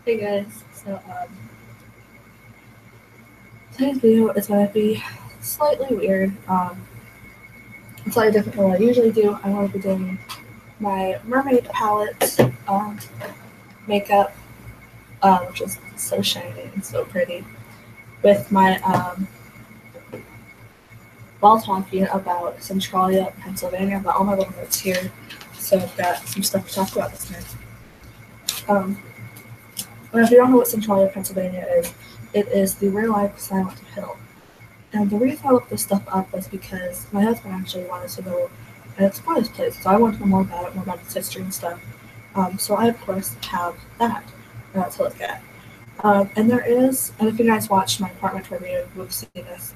Hey guys, today's video is going to be slightly weird, slightly different from what I usually do. I'm going to be doing my Mermaid palette makeup, which is so shiny and so pretty, with my, while talking about Centralia, Pennsylvania. I've got all my little notes here, so I've got some stuff to talk about this time. Um, and if you don't know what Centralia, Pennsylvania is, it is the real life Silent Hill. And the reason I looked this stuff up was because my husband actually wanted to go and explore this place. So I wanted to know more about it, more about its history and stuff. So I, of course, have that to look at. And there is, and if you guys watched my apartment tour video, you would see this.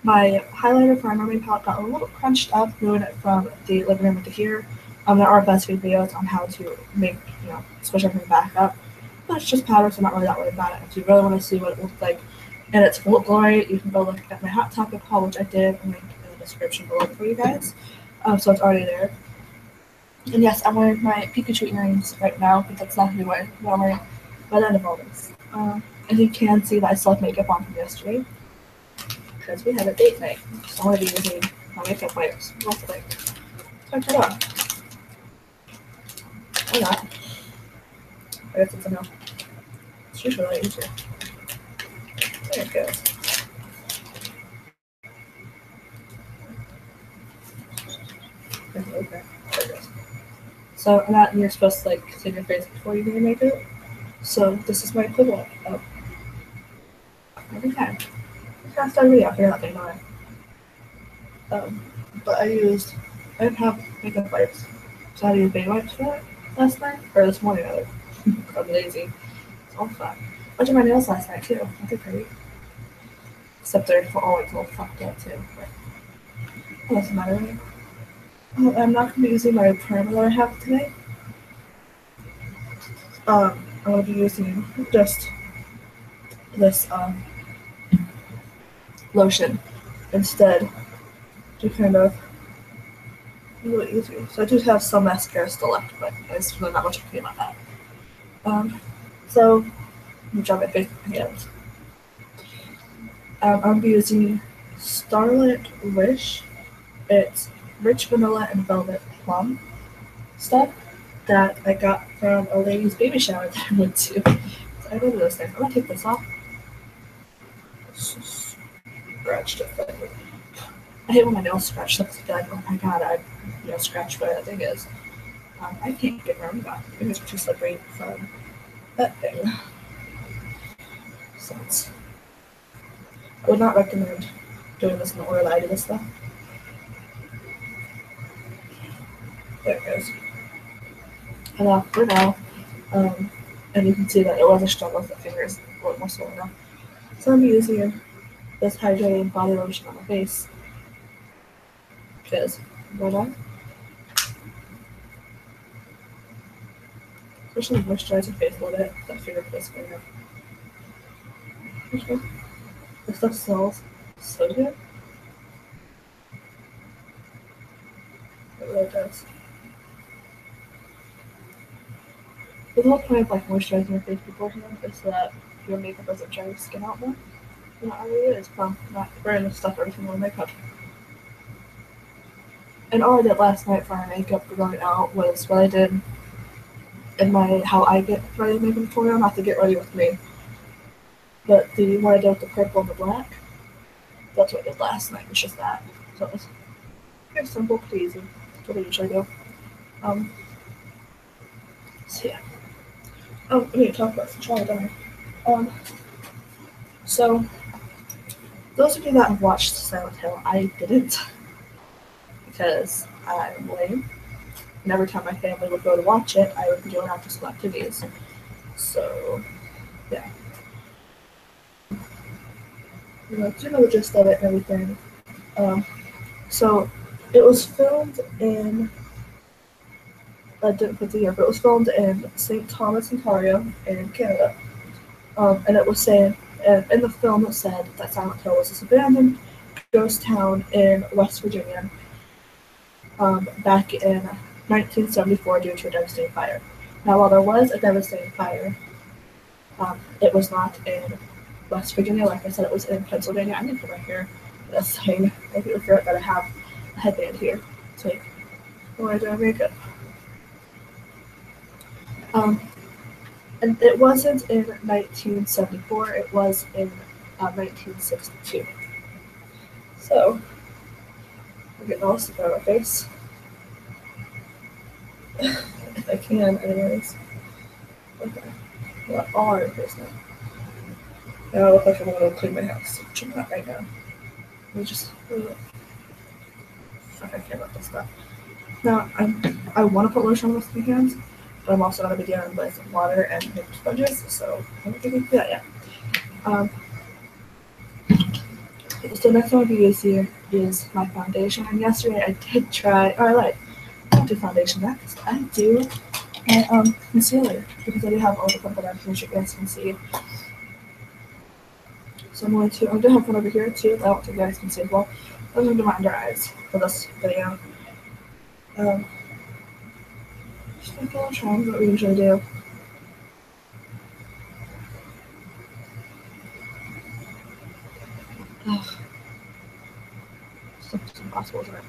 My highlighter for my mermaid palette got a little crunched up, moving it from the living room into here. There are BuzzFeed videos on how to make, switch everything back up. But it's just powder, so I'm not really that worried about it. If you really want to see what it looks like in its full glory, you can go look at my Hot Topic haul, which I did link in the description below for you guys. So it's already there. And yes, I'm wearing my Pikachu earrings right now because that's not who I'm wearing by the end of all this. And you can see that I still have makeup on from yesterday because we had a date night. So I'm going to be using my makeup wipes real quick. So I turn it on. Why not? I guess it's enough. It's usually really easier. There it goes. Okay, there it goes. So that you're supposed to like clean your face before you do your makeup. So this is my equivalent of every time. I can't start a video after that thing, don't I? But I didn't have makeup wipes. So I had to use baby wipes for that last night, or this morning rather. I'm lazy. It's all fun. I did my nails last night too. I think pretty. Except they're always a little fucked up too. But it doesn't matter. I'm not going to be using my primer that I have today. I'm going to be using just this lotion instead to kind of really easy. So I do have some mascara still left, but there's really not much I can do about that. So let me draw my face with my hands. I'm going to be using Starlit Wish. It's rich vanilla and velvet plum stuff that I got from a lady's baby shower that I went to. So I love those things. I'm going to take this off. Scratched it. I hate when my nails scratch. Looks like, oh my god, I scratched where that thing is. I can't get around that. I think it's too slippery from that thing. So I would not recommend doing this in the order that I do this stuff. There it goes. And for now, and you can see that it was a struggle with the fingers, a little more swollen now. So I'm using this hydrating body lotion on my face because why not? Especially moisturize your face a little bit. That finger feels good now. Okay. This stuff smells so good. It really does. The whole point of like moisturizing your face beforehand is so that your makeup doesn't dry your skin out more. And that really is from not wearing this stuff every single makeup. And all I did last night for my makeup going out was what I did in my how I get ready makeup tutorial, not to get ready with me. But the what I did with the purple and the black, that's what I did last night, was just that. So it was very simple, pretty easy. That's what I usually do. So yeah. Oh, we need to talk about Centralia, don't I? So those of you that have watched Silent Hill, I didn't. Because I'm lame. And every time my family would go to watch it, I would be doing after school activities. So, yeah. You know the gist of it and everything. So, it was filmed in, I didn't put the year, but it was filmed in St. Thomas, Ontario, in Canada. And it was saying, in the film it said that Silent Hill was this abandoned ghost town in West Virginia back in 1974 due to a devastating fire. Now, while there was a devastating fire, It was not in West Virginia, like I said, it was in Pennsylvania. I'm gonna put right here this thing. I think forgot that I have a headband here. So why do I make it? And it wasn't in 1974. It was in 1962. So I'm getting all this stuff out of my face. If I can, anyways. Okay. Well, all out of face now. Now I look like I'm going to clean my house, which I'm not right now. Let me just. Okay, I can't let this stuff. Now, I want to put lotion on my hands, but I'm also going to be dealing with water and paper sponges, so I'm not going to do that yet. So next one I'll be using is my foundation. And yesterday I did try, I don't do foundation next. I do a concealer because I do have all the stuff that I'm sure you guys can see. So I'm going to have one over here too. I don't think you guys can see as well. I'm going to do my under eyes for this video. Just like a little try what we usually do. Ugh. It's impossible, isn't it?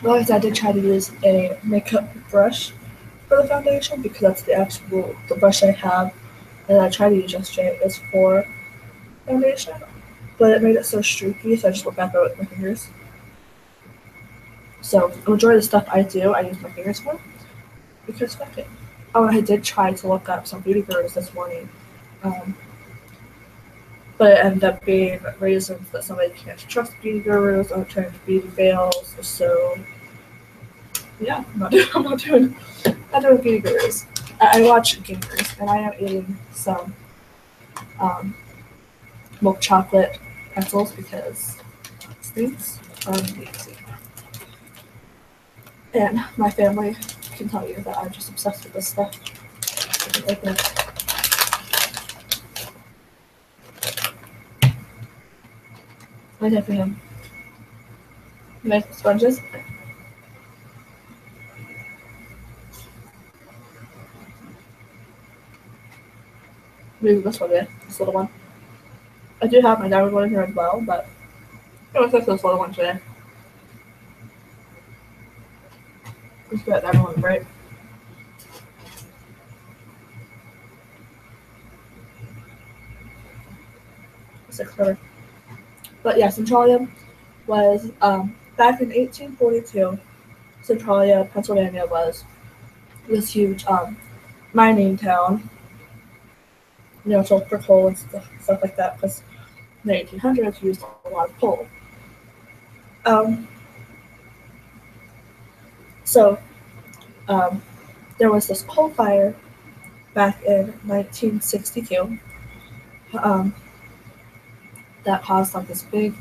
Well, I did try to use a makeup brush for the foundation because that's the brush I have that I tried to use yesterday is for foundation, but it made it so streaky, so I just went back out with my fingers. So the majority of the stuff I do, I use my fingers for because fuck it. Oh, I did try to look up some beauty gurus this morning, but it ended up being reasons that somebody can't trust beauty gurus or turn to beauty fails. So yeah, I'm not doing beauty gurus. I watch gamers, and I am eating some milk chocolate pretzels because things are amazing. And my family can tell you that I'm just obsessed with this stuff. Open it. I did for him. Nice sponges. Maybe this one, yeah, this little one. I do have my diamond one in here as well, but I was like this little one today. Let's get that one right. It's like clever. But yeah, Centralia was back in 1842. Centralia, Pennsylvania was this huge mining town. You know, for coal and stuff like that, because in the 1800s used a lot of coal. So there was this coal fire back in 1962 that caused like this big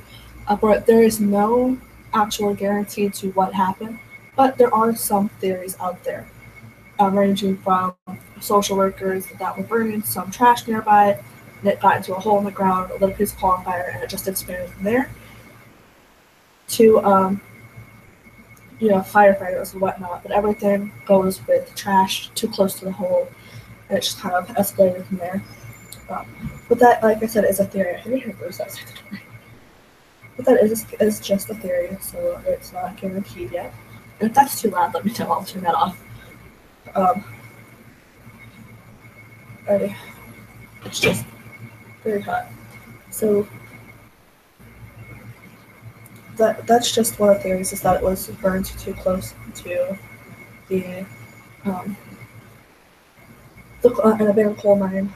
uproar. There is no actual guarantee to what happened, but there are some theories out there, ranging from social workers that were burning some trash nearby, and it got into a hole in the ground, a little piece of coal on fire, and it just expanded from there, to firefighters and whatnot. But everything goes with trash too close to the hole, and it just kind of escalated from there. But that, like I said, is a theory. I think I heard those outside the door. But that is just a theory, so it's not guaranteed yet. And if that's too loud, let me know. I'll turn that off. It's just very hot. So that's just one of the theories, is that it was burned too close to the an abandoned coal mine.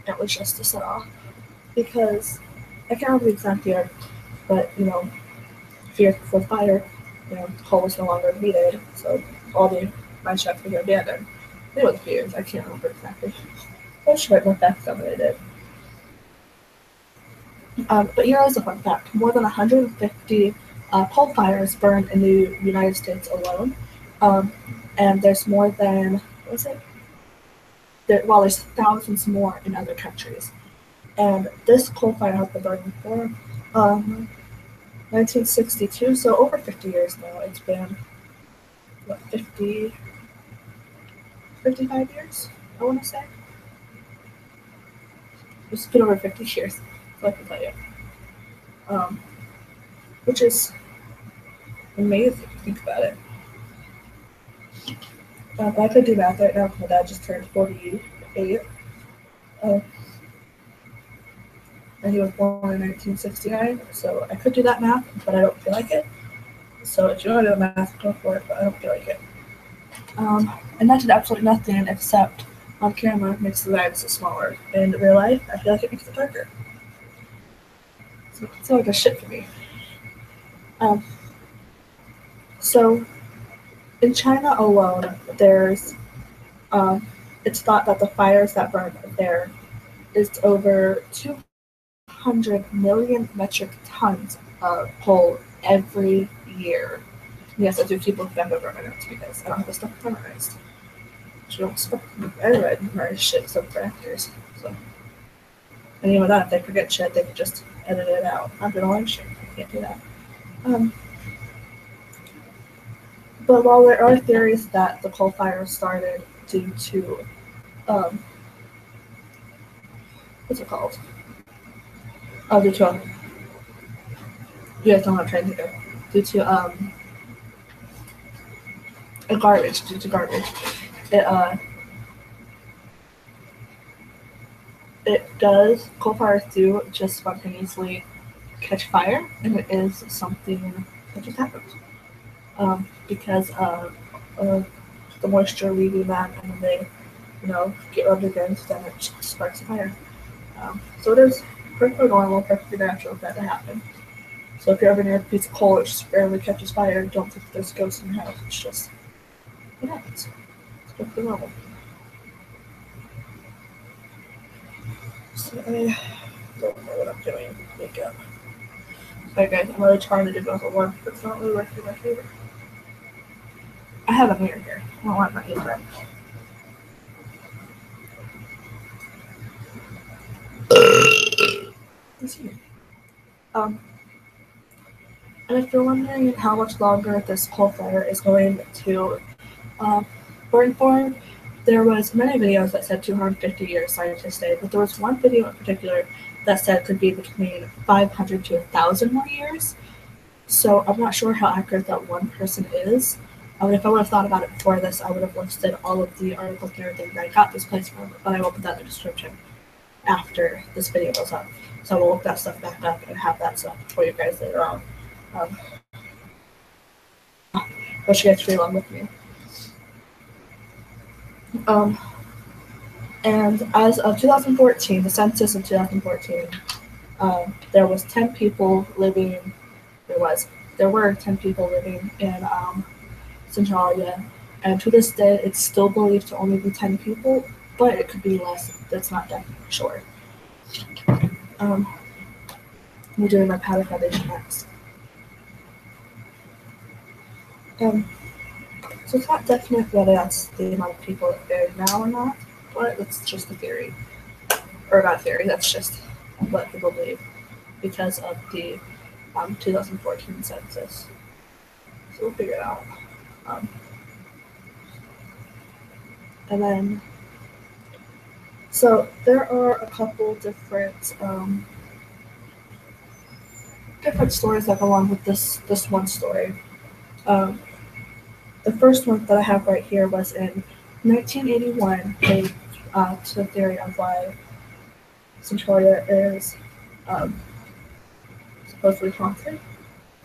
It was just to set off, because I can't remember the exact year, but fear before fire, coal was no longer needed, so all the mine shafts were abandoned. It was fears. I can't remember exactly. I'll just write my facts down that I did. But here is a fun fact: more than 150 coal fires burned in the United States alone, and there's more than there's thousands more in other countries. And this coal fire has been burning for 1962, so over 50 years now. It's been 50 55 years, I want to say. It's been over 50 years, so I can tell you. Which is amazing if you think about it. I could do math right now because my dad just turned 48. And he was born in 1969, so I could do that math, but I don't feel like it. So if you want to do the math, go for it, but I don't feel like it. And that did absolutely nothing except on camera makes the lines smaller. In real life, I feel like it makes it darker. So it's like a shit for me. So in China alone, there's it's thought that the fires that burn there is over 200 million metric tons of coal every year. Yes, I do keep looking back over my notes because I don't have the stuff memorized. I read memorize shit some for actors. So, and even with that, if they forget shit, they could just edit it out. I'm gonna learn shit. I can't do that. But while there are theories that the coal fire started due to, what's it called? Oh, due to, you guys know what I'm trying to do. Due to, due to garbage. Coal fires do just spontaneously catch fire, and it is something that just happens. Because of the moisture leaving them, and then they, get rubbed against, and it sparks a fire. So it is perfectly normal, perfectly natural for that to happen. So if you're ever near a piece of coal that just barely catches fire, don't think there's ghosts in your house. It's just, it happens. It's perfectly normal. So I don't know what I'm doing. Makeup. Okay, guys, I'm really trying to do both at once, but it's not really working in my favor. I have a mirror here. I don't want my apron. And if you're wondering how much longer this coal fire is going to burn for, there was many videos that said 250 years, scientists say, but there was one video in particular that said it could be between 500 to 1,000 more years. So I'm not sure how accurate that one person is. If I would have thought about it before this, I would have listed all of the articles and everything that I got this place from, but I will put that in the description after this video goes up. So we'll look that stuff back up and have that stuff for you guys later on. Wish you guys to read along with me. And as of 2014, the census in 2014, there was 10 people living. There were 10 people living in Centralia, and to this day, it's still believed to only be 10 people, but it could be less. That's not definitely sure. I'm doing my powder foundation next. So it's not definite whether that's the amount of people there now or not, but it's just a theory. Or not theory, that's just what people believe because of the 2014 census. So we'll figure it out. And then, so there are a couple different stories that go along with this one story. The first one that I have right here was in 1981, to the theory of why Centralia is supposedly haunted.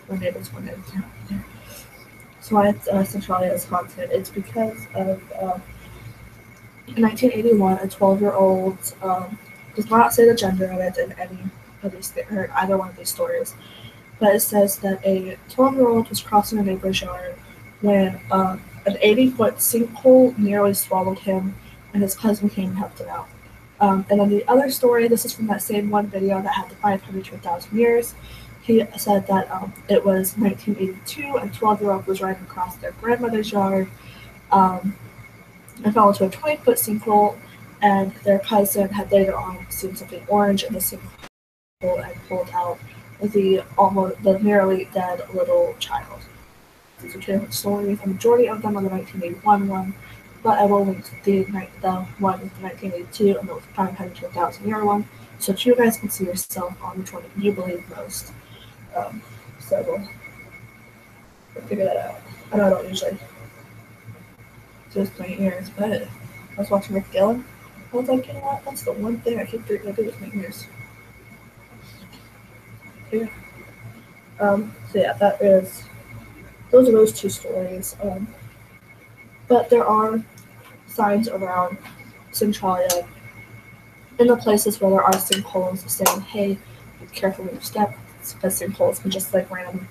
My neighbors went in there. So why Centralia is haunted? It's because of in 1981, a 12-year-old does not say the gender of it in any of these or either one of these stories, but it says that a 12-year-old was crossing a neighbor's yard when an 80-foot sinkhole nearly swallowed him, and his cousin came and helped him out. And then the other story, this is from that same one video that had the 500 to 1,000 years. He said that it was 1982, and a 12-year-old was riding across their grandmother's yard and fell into a 20-foot sinkhole, and their cousin had later on seen something orange in the sinkhole and pulled out the nearly dead little child. These are two different stories. A majority of them are the 1981 one, but I will link the one with the 1982 and the 500,000 year one, so that you guys can see yourself on which one you believe most. So we'll figure that out. I know I don't usually just my ears, but I was watching Rick Dillon. I was like, you know what? That's the one thing I keep forgetting to do with my ears. Yeah. So yeah, those are those two stories. But there are signs around Centralia in the places where there are sinkholes saying, hey, be careful when you step, because sinkholes can just like random.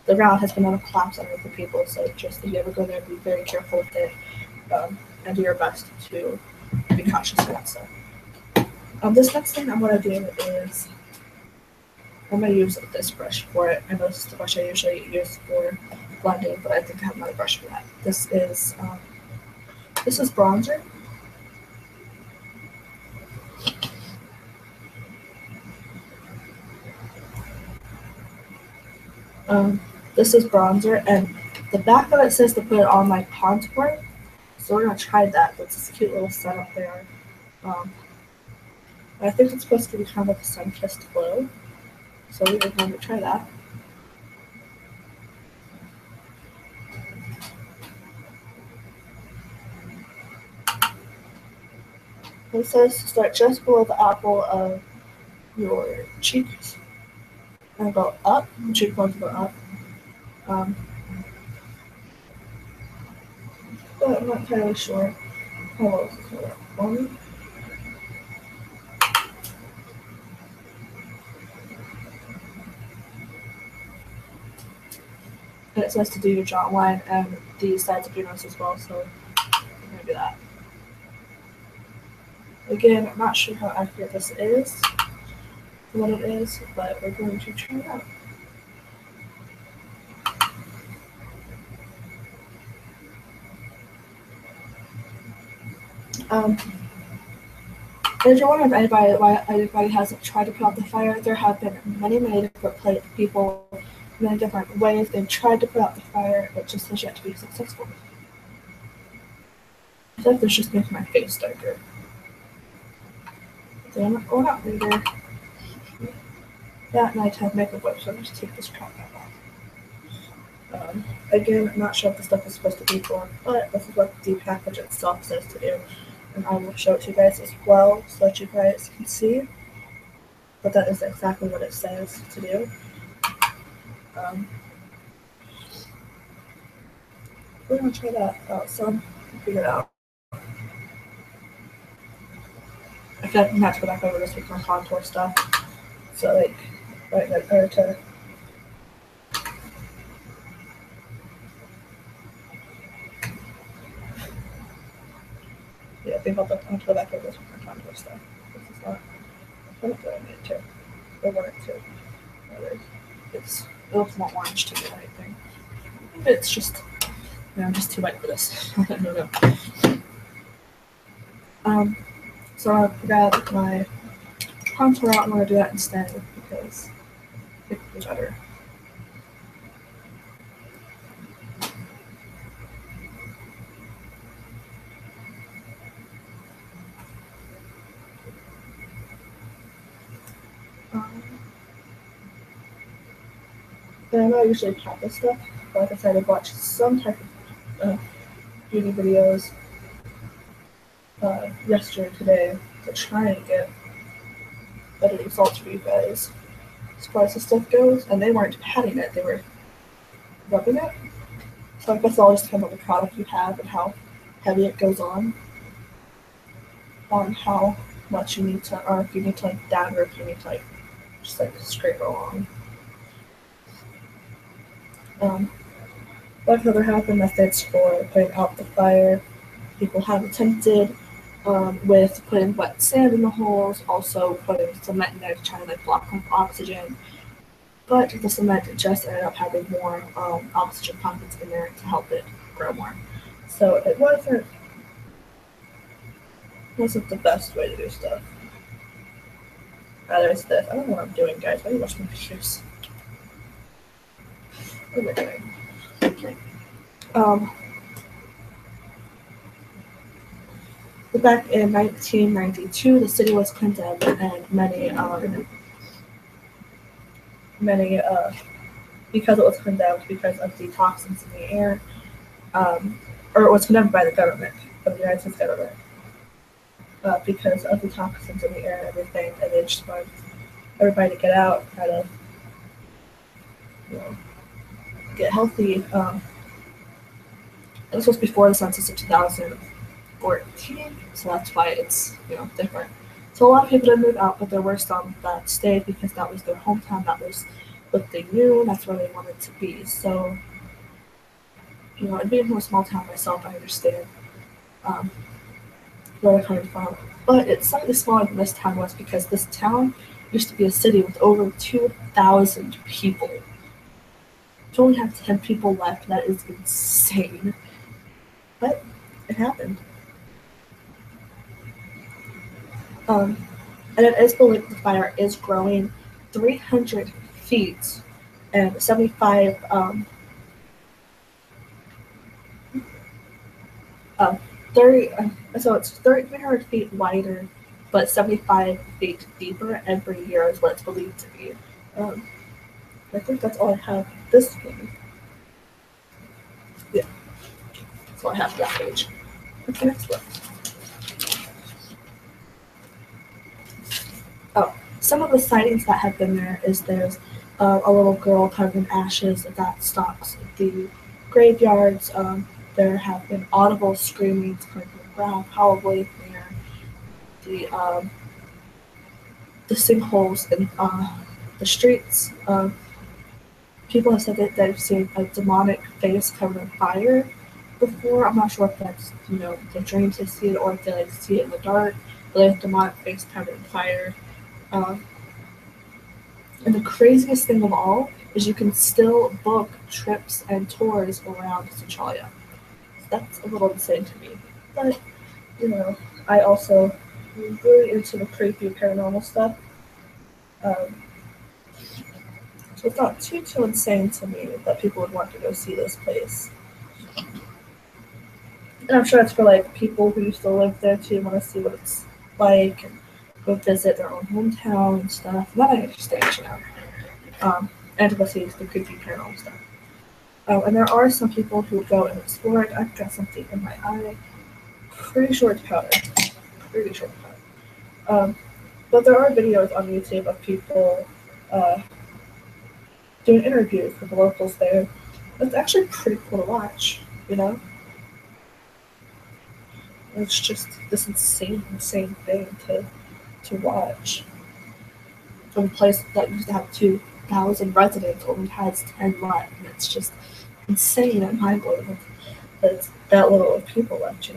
The ground has been on a collapse under the people, so just if you ever go there, be very careful with it, and do your best to be cautious of that stuff. This next thing I'm going to do is I'm going to use this brush for it. I know this is the brush I usually use for blending, but I think I have another brush for that. This is bronzer. This is bronzer, and the back of it says to put it on like contour. So we're gonna try that. That's this cute little setup there. I think it's supposed to be kind of like a sun-kissed glow. So we're going to try that. It says to start just below the apple of your cheeks and go up. The cheekbones go up. But I'm not entirely sure how well this is going to work for me. And it says to do your jawline and the sides of your nose as well, so I'm going to do that. Again, I'm not sure how accurate this is, what it is, but we're going to try it out. If you're wondering why anybody hasn't tried to put out the fire, there have been many different people, many different ways they've tried to put out the fire, but just has yet to be successful. I feel like this just makes my face darker. So I'm not going out later. That night I have makeup wipes, so I'm just take this crap out. Again, I'm not sure what the stuff is supposed to be for, but this is what the package itself says to do. And I will show it to you guys as well so that you guys can see. But that is exactly what it says to do. We're going to try that out some, figure it out. I feel like I'm going to have to go back over this with my contour stuff. So, or to. Yeah, I think I'll have to go back over this with my contour stuff. This is not. I don't know what I need to. I want it to. It looks more orange to me than anything. It's just. I'm just too white for this. I don't know. So I'll grab my contour out and I'm going to do that instead because it's better. And I know I usually pop this stuff, but like I said, I've watched some type of beauty videos yesterday or today to try and get better results for you guys as far as the stuff goes, and they weren't patting it, they were rubbing it. So I guess it all just depends on the product you have and how heavy it goes on how much you need to, or if you need to like dab or if you need to like just like scrape along. Like other happen methods for putting out the fire, people have attempted with putting wet sand in the holes, also putting cement in there to try to like block off oxygen. But the cement just ended up having more oxygen pockets in there to help it grow more. So it wasn't the best way to do stuff. Rather it's this. I don't know what I'm doing, guys. Why are you watching my pictures? What am I doing? Okay. But back in 1992, the city was condemned, and because it was condemned because of the toxins in the air, or it was condemned by the government, of the United States government, because of the toxins in the air and everything, and they just wanted everybody to get out, try to, you know, get healthy. This was before the census of 2014, so that's why it's different. So a lot of people didn't move out, but there were some that stayed because that was their hometown, that was what they knew, that's where they wanted to be. So, and being from a small town myself, I understand where they're coming from. But it's slightly smaller than this town was because this town used to be a city with over 2,000 people. To only have 10 people left, that is insane. But it happened. And it is believed the fire is growing 300 feet and 75, 30, so it's 300 feet wider, but 75 feet deeper every year is what it's believed to be. I think that's all I have this one. Yeah, that's all I have for that page. What's the next one? Oh, some of the sightings that have been there is there's a little girl covered in ashes that stalks the graveyards. There have been audible screamings coming from the ground, probably near the sinkholes in the streets. People have said that they've seen a demonic face covered in fire before. I'm not sure if that's their dreams they see it or if they see it in the dark. But there's a demonic face covered in fire. And the craziest thing of all is you can still book trips and tours around Centralia. That's a little insane to me. But, I also am really into the creepy paranormal stuff. So it's not too insane to me that people would want to go see this place. And I'm sure it's for people who used to live there too, want to see what it's like and go visit their own hometown and stuff. That I understand, and to go see the creepy paranormal stuff. And there are some people who go and explore it. I've got something in my eye. Pretty sure it's powder. But there are videos on YouTube of people doing interviews with the locals there. It's actually pretty cool to watch, It's just this insane thing to watch. From a place that used to have 2,000 residents only has 10 left, and it's just insane and mind-blowing that it's that little of people left,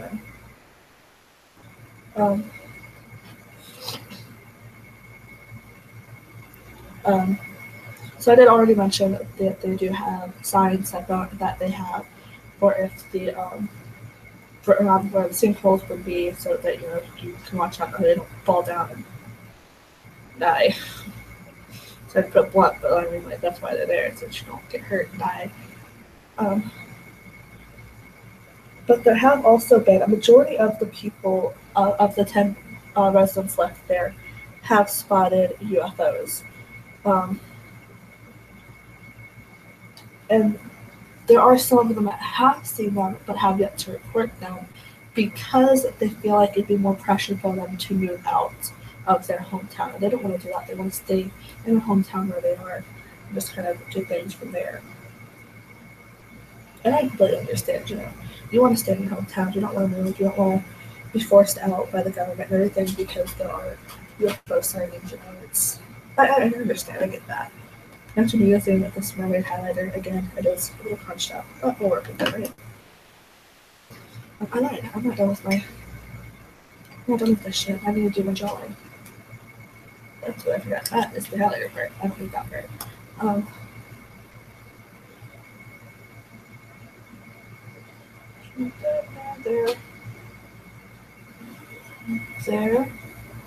So I did already mention that they do have signs that they have for if the for around where the sinkholes would be, so that you can watch out so they don't fall down and die. So I put blunt, but I mean that's why they're there, so that you don't get hurt and die. But there have also been a majority of the people of the 10 residents left there have spotted UFOs. And there are some of them that have seen them but have yet to report them because they feel like it'd be more pressure for them to move out of their hometown. And they don't want to do that. They want to stay in the hometown where they are and just kind of do things from there. And I completely understand, You want to stay in your hometown. You don't want to move. You don't want to be forced out by the government and everything because there are UFO sightings. I understand. I get that. Not to be using this Mermaid highlighter again. It is a little crunched up, but we'll work with that, right? I'm not done with this shit. I need to do my drawing. That's what I forgot. That is the highlighter part. I don't need that part. There.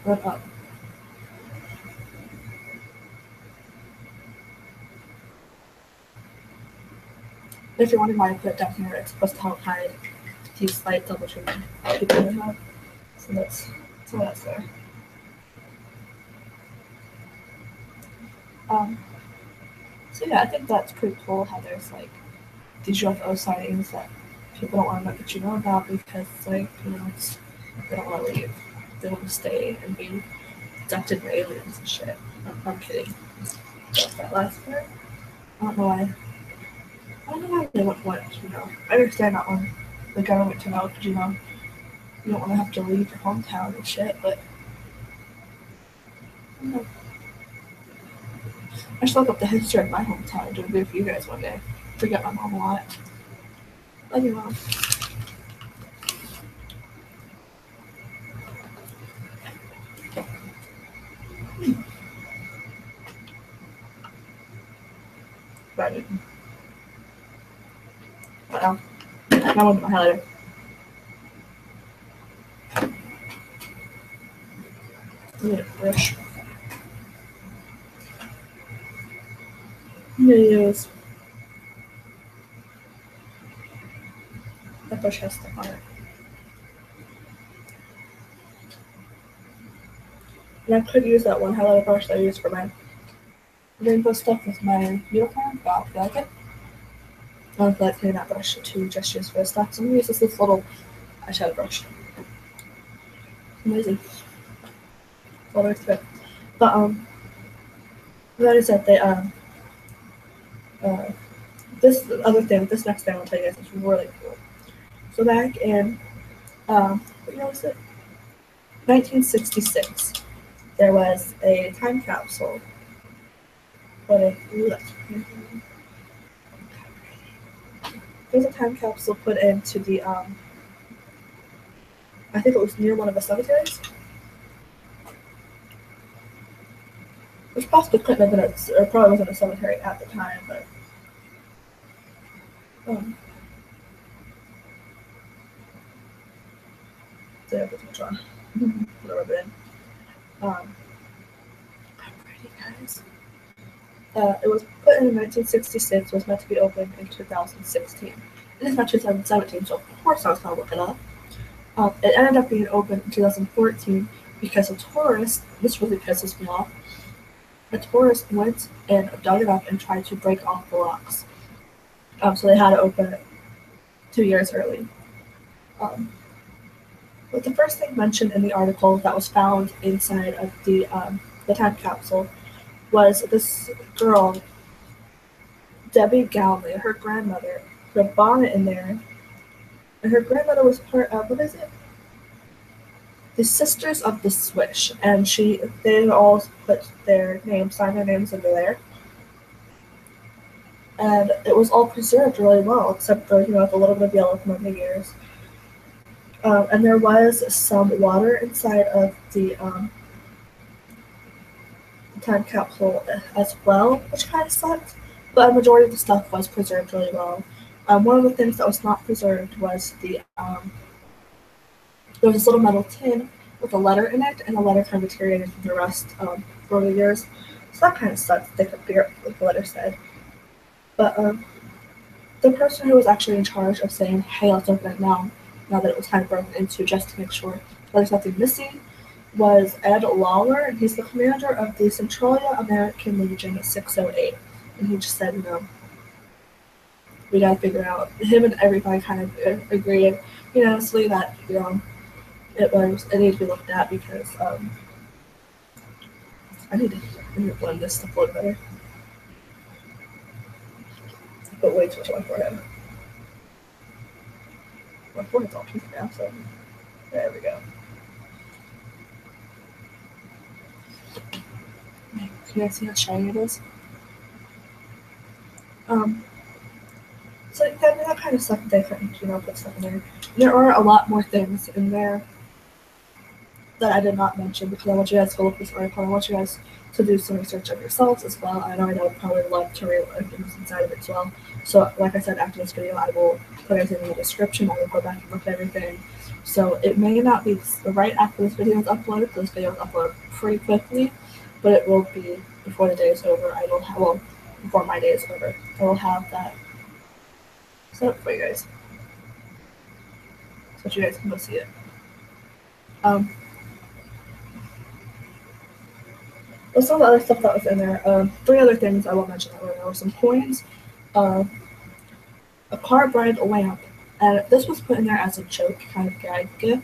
But up. If you're wondering why I put it down here, it's supposed to help hide these slight double treatment people have. So that's there. So yeah, I think that's pretty cool how there's like these UFO sightings that people don't want to let you know about because like, they don't want to leave. They want to stay and be abducted by aliens and shit. I'm kidding. That's that last part. I don't know why. I don't know why they would want, I understand not wanting the government to know because, you don't want to have to leave your hometown and shit, but I don't know. I should look up the history of my hometown and do a video for you guys one day. Forget my mom a lot. Love you, Mom. But now I'm with my highlighter. I need a brush. I'm gonna use that brush has stuff on it. And I could use that one highlighter brush that I used for my rainbow stuff with my unicorn, but I don't feel like it. I don't feel like cleaning that brush to just use for this stuff. So I'm gonna use this little eyeshadow brush. Amazing. All the way through it. But like I said, this next thing I'll tell you guys is really cool. So back in what year was it? 1966, there was a time capsule. There's a time capsule put into the I think it was near one of the cemeteries. Which possibly couldn't have been or probably wasn't a cemetery at the time, but there was much on. Whatever been. I'm ready, guys. It was put in 1966, was meant to be opened in 2016. It is not 2017, so of course I was gonna look it up. It ended up being open in 2014 because a tourist, this really pisses me off, a tourist went and dug it up and tried to break off the locks. So they had to open it 2 years early. But the first thing mentioned in the article that was found inside of the time capsule was this girl, Debbie Gownley, her grandmother, put a bonnet in there, and her grandmother was part of, what is it? The Sisters of the Swish, and they all put their names, signed their names into there. And it was all preserved really well, except for, the little bit of yellow from over the years. And there was some water inside of the time capsule as well, which kind of sucked. But a majority of the stuff was preserved really well. One of the things that was not preserved was there was this little metal tin with a letter in it, and the letter kind of deteriorated from the rust over the years. So that kind of sucks. They couldn't figure out what the letter said. But the person who was actually in charge of saying, "Hey, let's open it now that it was kind of broken into, just to make sure that there's nothing missing," was Ed Lawler, and he's the commander of the Centralia American Legion 608. And he just said, we gotta figure out. Him and everybody kind of agreed, unanimously that it needs to be looked at because I need to blend this stuff a little better. I put way too much on my forehead. My forehead's all pink now, so there we go. Can you guys see how shiny it is? So that kind of stuff they couldn't, put stuff in there. There are a lot more things in there that I did not mention because I want you guys to look this article. I want you guys to do some research of yourselves as well. I know I would probably love to read things inside of it as well. So, like I said, after this video, I will put everything in the description. I will go back and look at everything. So it may not be right after this video is uploaded. This video is uploaded pretty quickly, but it will be before the day is over. Before my day is over, I will have that set up for you guys, so you guys can go see it. Um, but some of the other stuff that was in there, three other things I won't mention that were there were some coins, uh, a car bride lamp, and this was put in there as a joke kind of gag gift,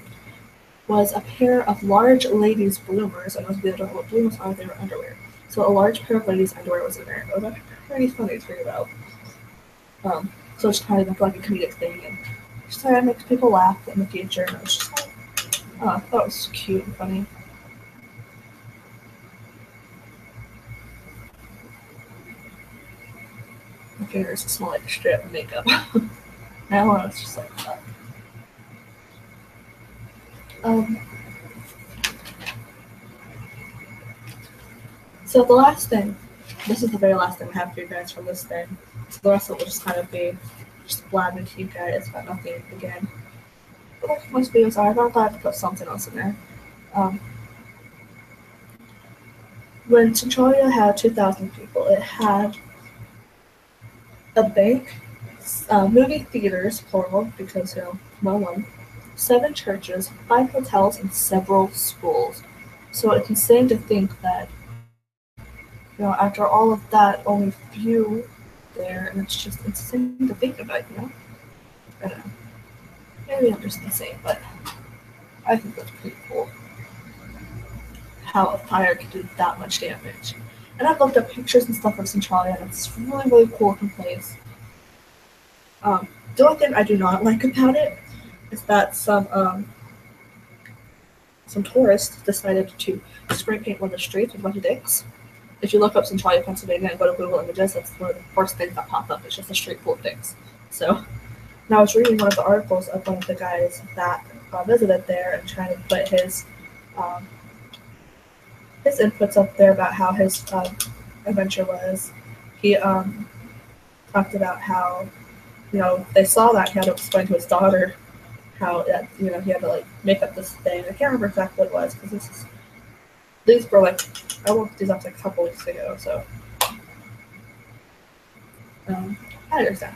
was a pair of large ladies' bloomers, and those people don't know what bloomers are, they were underwear. So a large pair of ladies' underwear was in there. It was pretty funny to read about. So it's kind of like a comedic thing, and just kind of makes people laugh in the future. And it was just like, oh, I thought it was cute and funny. My fingers smell like straight up makeup. Now I was just like that. Um, so the last thing, this is the very last thing I have for you guys from this thing. So the rest of it will just kind of be just blabbing to you guys about nothing again. But like most videos are, I thought I had to put something else in there. Um, when Centralia had 2,000 people, it had a bank, movie theaters, plural, because, no one, 7 churches, 5 hotels, and several schools. So it's insane to think that, after all of that, only few there, and it's just insane to think about, I don't know. Maybe I'm just insane, but I think that's pretty cool. How a fire could do that much damage. And I've looked up pictures and stuff of Centralia, and it's really, really cool looking place. The only thing I do not like about it is that some tourists decided to spray paint one of the streets with a bunch of dicks. If you look up Centralia, Pennsylvania, and go to Google Images, that's one of the first things that pop up. It's just a street full of dicks. So, and I was reading one of the articles of one of the guys that visited there and trying to put his inputs up there about how his adventure was. He talked about how they saw that he had to explain to his daughter how that he had to like make up this thing. I can't remember exactly what it was because these were like I looked these up like a couple weeks ago. So I understand.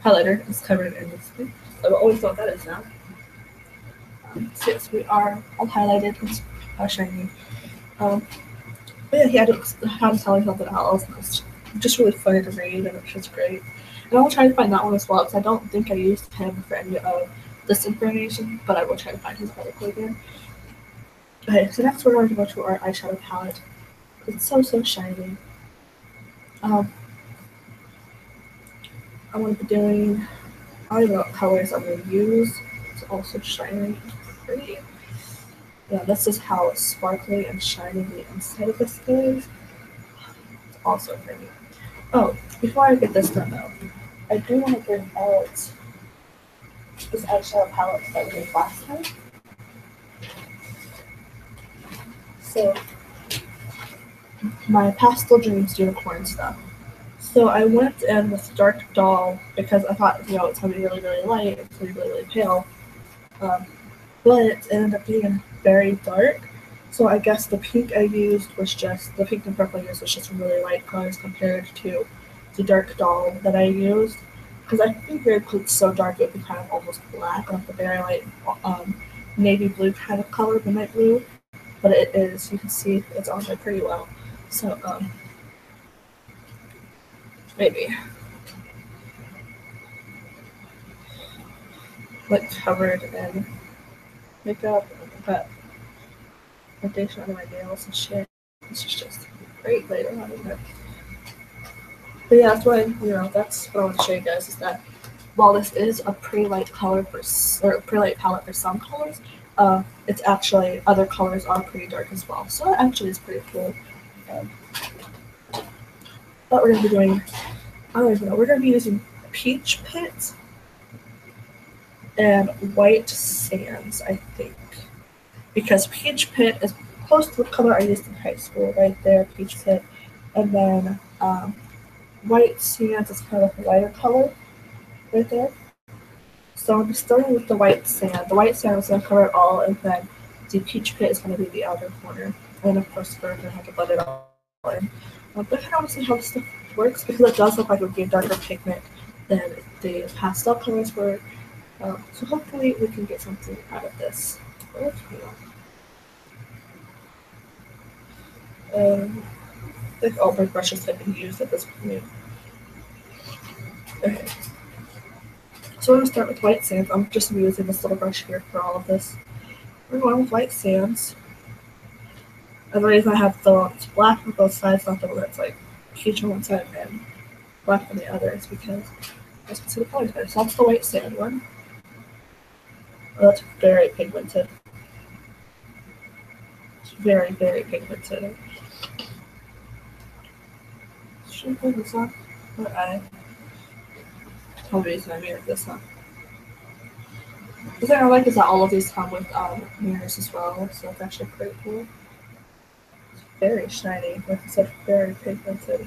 Highlighter is covered in this thing. I've always thought that is now. So yes, we are all highlighted and shiny. But yeah, he had to tell himself that else. And it's just really funny to read, and it's just great. And I will try to find that one as well, because I don't think I used him for any of this information, but I will try to find his article again. Okay, so next we're going to go to our eyeshadow palette. It's so shiny. I'm going to be doing, I don't know what colors I'm going to use. It's also shiny and pretty. Yeah, this is how sparkly and shiny the inside of this is. It's also pretty. Oh, before I get this done though, I do want to bring out this eyeshadow palette that we made last time. So, my Pastel Dreams unicorn stuff. So I went in with Dark Doll because I thought, it's going to be really, really light, it's going to be really, really pale. But it ended up being very dark. So I guess the pink I used was just, the pink and purple I used was just really light colors compared to the Dark Doll that I used. Because I figured it's so dark it would be kind of almost black, like the very light navy blue kind of color, the night blue. But it is, you can see it's on there pretty well. So, maybe. Like covered in makeup, but foundation under my nails and shit. This is just great later on, isn't it? But yeah, that's what that's what I want to show you guys is that while this is a pretty light color or a pretty light palette for some colors, it's actually other colors are pretty dark as well. So that actually is pretty cool. But we're gonna be doing, I don't even know, we're gonna be using Peach Pit and White Sands, I think. Because Peach Pit is close to the color I used in high school, right there, Peach Pit. And then White Sands is kind of a lighter color, right there. So I'm starting with the White Sand. The White Sand is going to cover it all, and then the Peach Pit is going to be the outer corner. And then, of course, we're going to have to blend it all in. But I kind of see how this stuff works, because it does look like it would be a darker pigment than the pastel colors were. So hopefully we can get something out of this. Let's I think all my brushes have been used at this point. Okay. So we're going to start with white sands. I'm just using this little brush here for all of this. We're going with white sands. And the reason I have the one that's black on both sides, not the one that's like peach on one side and black on the other, is because I can see the colors better. So that's the white sand one. Oh, that's very pigmented. It's very, very pigmented. Should I put this on? Or I probably use my mirror this one. The thing I like is that all of these come with mirrors as well, so it's actually pretty cool. It's very shiny, like I said, very pigmented.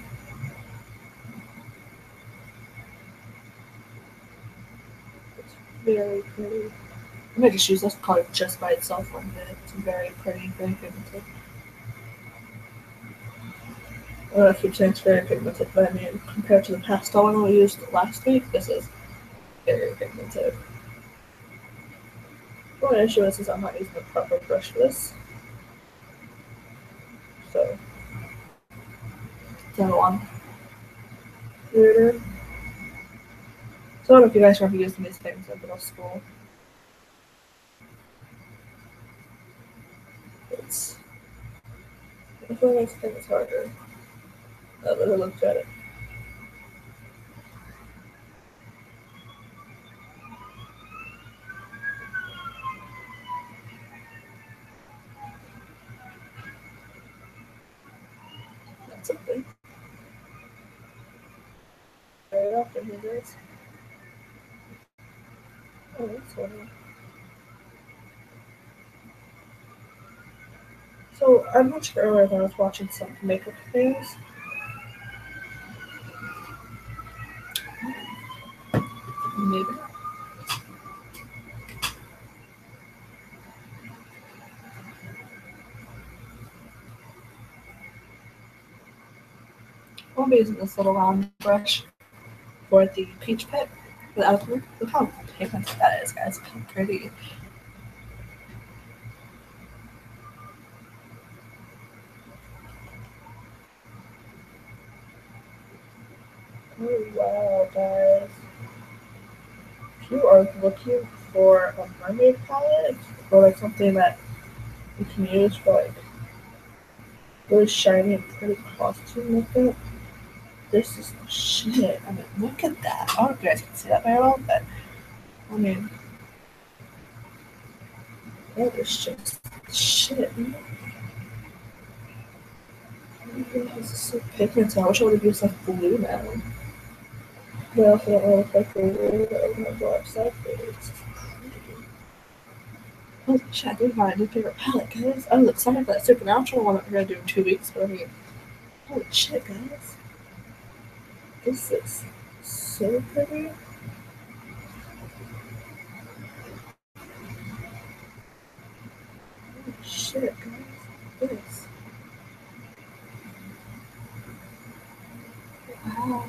It's very pretty. I might just use this color just by itself one day. It's very pretty, very pigmented. I don't know if you'd say it's very pigmented, but I mean, compared to the pastel one we used last week, this is very pigmented. The only issue is I'm not using the proper brush for this. So, that one. Weirder. So I don't know if you guys remember using these things in middle school. It's definitely makes things harder. I really looked at it. That's something. Very often he does. Oh, that's funny. So I mentioned earlier that I was watching some makeup things. Maybe. I'll be using this little round brush for the peach pit. Look how pigmented that is, guys. Look how pretty. Oh wow, guys. If you are looking for a mermaid palette or like something that you can use for like really shiny and pretty costume makeup, this is the shit. I mean, look at that. I don't know if you guys can see that very well, but I mean, that is just shit. This is so pigmented. I wish I would have used like blue now. But I also don't know if I can blue that was my black side, but it's pretty. Holy shit, I did find a new favorite palette, guys. I'm excited for that Supernatural one that we're gonna do in 2 weeks, but I mean, holy shit, guys. This is so pretty. Holy shit, guys. This. Wow.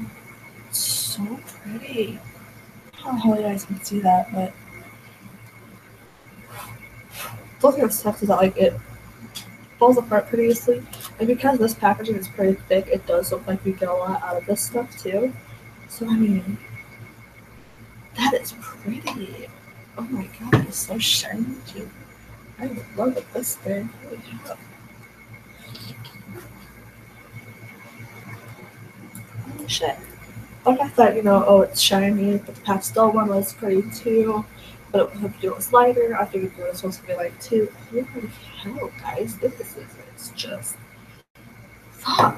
It's so pretty. I don't know how you guys can see that, but the thing that sucks is that like it falls apart pretty easily. And because this packaging is pretty thick, it does look like you get a lot out of this stuff too. So I mean, that is pretty. Oh my god, it's so shiny too. I love it, this thing. Holy cow. Holy shit. Like I thought, oh, it's shiny, but the pastel one was pretty too. But it was lighter. I figured it was supposed to be like too. Holy hell, guys, this is it's just fuck.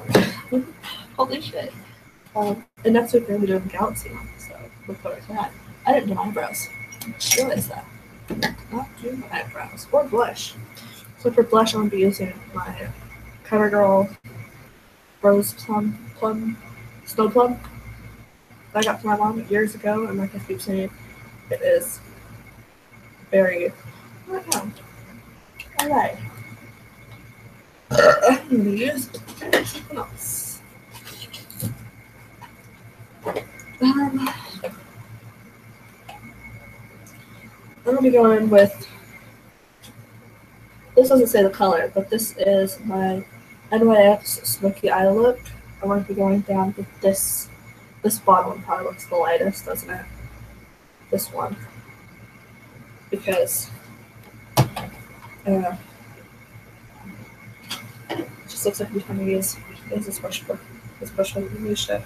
Holy shit. And next week we're gonna be doing the Galaxy one, so look forward to that. I didn't do my eyebrows. I just realized that. Not do my eyebrows or blush. So for blush, I'm gonna be using my CoverGirl Rose Plum Snow Plum that I got from my mom years ago, and like I keep saying, it is very. Oh my god. Alright. I'm gonna use something else. I'm gonna be going with, this doesn't say the color, but this is my NYX Smoky Eye look. I'm gonna be going down with this. This bottom one probably looks the lightest, doesn't it? This one, because it just looks like we kind of use this brush for the new shit.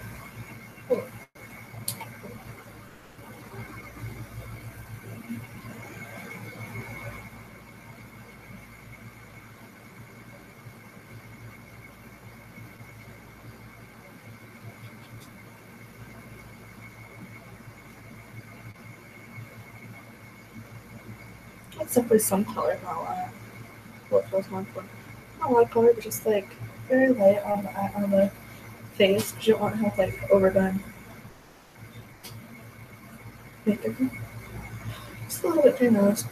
Except for some color, not a lot. What feels more fun? Not a lot of color, but just like very light on the face, because you don't want to have like overdone makeup. Just a little bit through nose.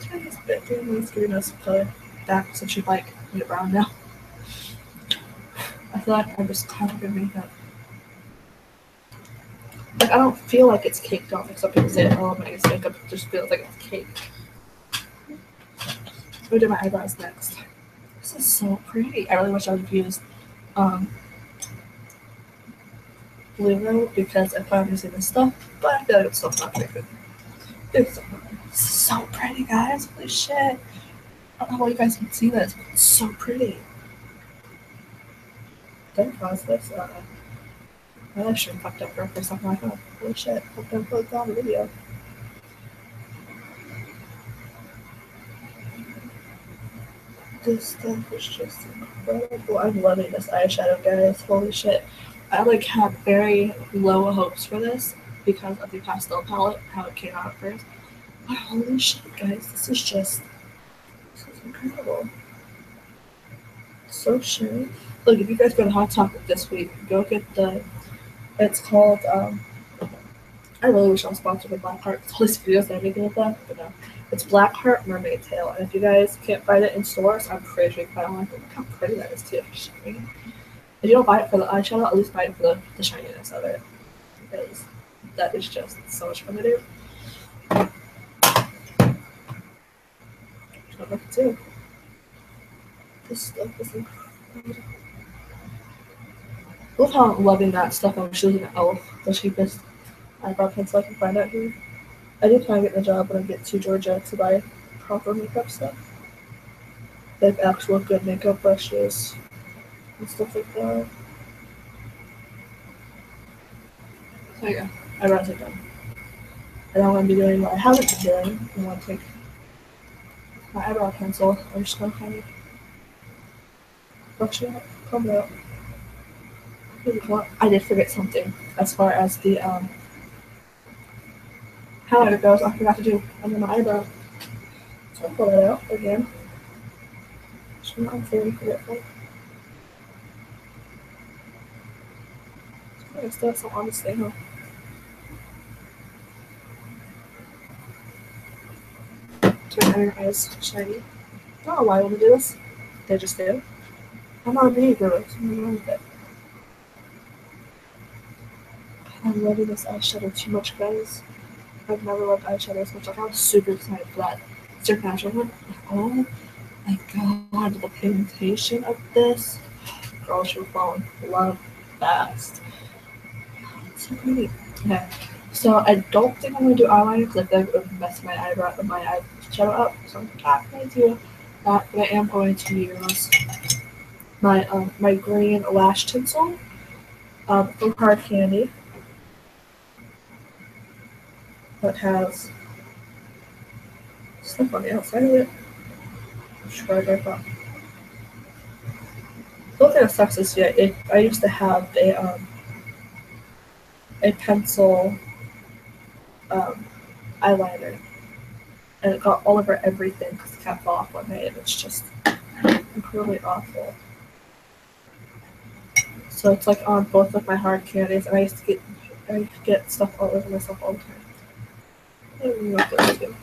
Try this bit through nose, give your nose some color back since you like it brown now. I feel like I'm just kind of good makeup. Like I don't feel like it's caked on. Like some people say, oh, my makeup just feels like it's caked. I'm gonna do my eyebrows next. This is so pretty. I really wish I would have used blue because I plan on using this stuff, but I feel like it's still not very good. It's so pretty, guys. Holy shit. I don't know how you guys can see this, but it's so pretty. Did I pause this? My live stream fucked up for a second. I thought, holy shit, hope I put down the video. This stuff is just incredible. I'm loving this eyeshadow, guys. Holy shit. I like had very low hopes for this because of the pastel palette, how it came out at first. But holy shit, guys, this is incredible. So shiny. Look, if you guys go to Hot Topic this week, go get it's called, I really wish I was sponsored by Blackheart. All these videos that I'm making with them, but no. It's Blackheart Mermaid Tail, and if you guys can't find it in stores, I'm pretty sure you can find it online. Look how pretty that is, too. If you don't buy it for the eyeshadow, at least buy it for the shininess of it, because that is just so much fun to do. Don't look too. This stuff is incredible. Look how I'm loving that stuff. I'm choosing e.l.f., the cheapest eyebrow pencil I can find out here. I do plan on getting a job when I get to Georgia to buy proper makeup stuff. Like actual good makeup brushes and stuff like that. So yeah, eyebrows are done. And I'm going to be doing what I haven't been doing. I'm going to take my eyebrow pencil. I'm just going to kind of brush it out, comb it out. I did forget something as far as the highlighter goes. I forgot to do under my eyebrow. So I'll pull that out again. So I'm very forgetful. I still have some on this thing, huh? Turn under your eyes shiny. I don't know why I want to do this. They just do. I'm not a baby girl, so I'm wrong with it. I'm loving this eyeshadow too much, guys. I've never loved eyeshadow as much. Like, I was super excited for that Supernatural one. Oh my god, the pigmentation of this. Girl, she was falling in love fast. It's so pretty. Okay, so I don't think I'm gonna do eyeliner because I feel like it would mess my eyeshadow up. So I'm not gonna do that, but I am going to use my green lash tinsel from Hard Candy. That has stuff on the outside of it. Try that out. The only thing that sucks is I used to have a pencil eyeliner, and it got all over everything because it kept off one day, and it's just incredibly awful. So it's like on both of my hard candies, and I used to get stuff all over myself all the time. I don't even know what those do.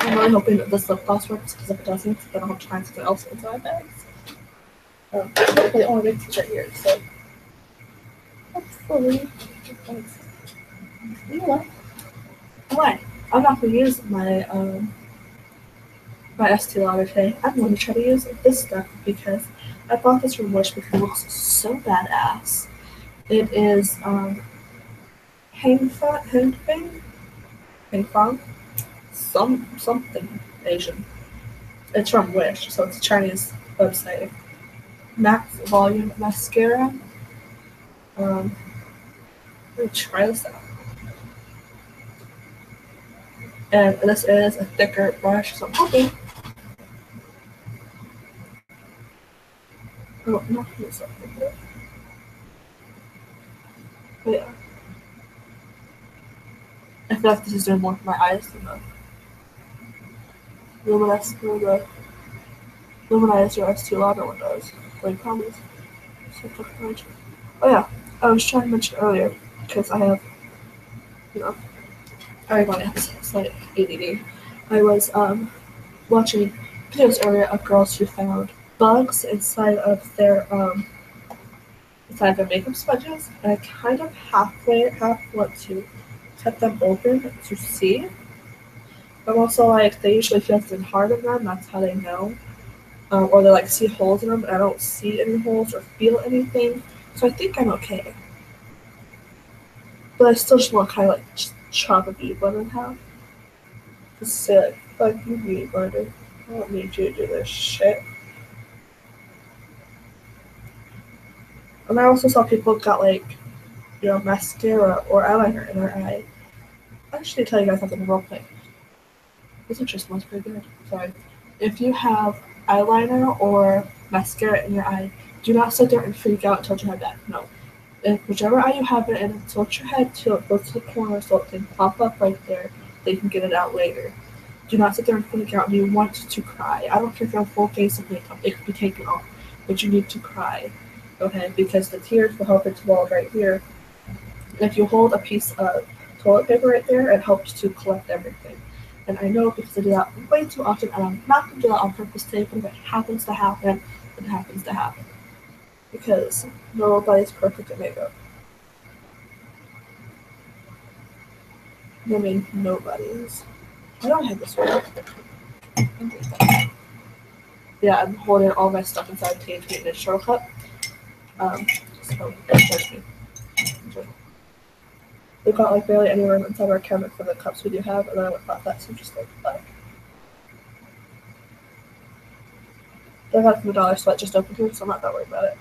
I'm really hoping that this lip gloss works, because if it doesn't, then I'll have to find something else inside bags. They only make t-shirt here, so hopefully. You know what? Why? I'm not gonna use my Estee Lauder today. I'm going to try to use this stuff because I bought this from Wish because it looks so badass. It is Hang Fang, something Asian. It's from Wish, so it's a Chinese website. Max Volume Mascara. Um, let me try this out. And this is a thicker brush, so I'm hoping. Oh, not this up here. But yeah. I feel like this is doing more for my eyes than the Luminizer Estee Lauder one does. Like, promise. Oh yeah, I was trying to mention earlier, because I have, you know, everybody has slight ADD. I was watching videos earlier of girls who found bugs inside of their makeup sponges, and I kind of half want to cut them open to see. I'm also like, they usually feel something hard in them, that's how they know. Or they like see holes in them, and I don't see any holes or feel anything, so I think I'm okay. But I still just want to kind of like chop a beauty blender in half. Just say like, fuck you, beauty blender. I don't need you to do this shit. And I also saw people got like, you know, mascara or eyeliner in their eye. I should tell you guys something real quick. This actually smells pretty good. Sorry. If you have eyeliner or mascara in your eye, do not sit there and freak out and tilt your head back. No. If whichever eye you have it in, tilt your head till it goes to the corner so it can pop up right there. They can get it out later. Do not sit there and freak out and you want to cry. I don't care if you have full face of makeup, it can be taken off, but you need to cry. Okay? Because the tears will help it to wall right here. And if you hold a piece of toilet paper right there, it helps to collect everything. And I know because I do that way too often, and I'm not going to do that on purpose today, but if it happens to happen, it happens to happen. Because nobody's perfect at makeup. I mean, nobody is. I don't have this one. Yeah, I'm holding all my stuff inside THP in a short cup. So judge me. We've got like barely any room inside our cabinet for the cups we do have, and then I thought that's interesting. But I got it from the dollar store, just opened here, so I'm not that worried about it.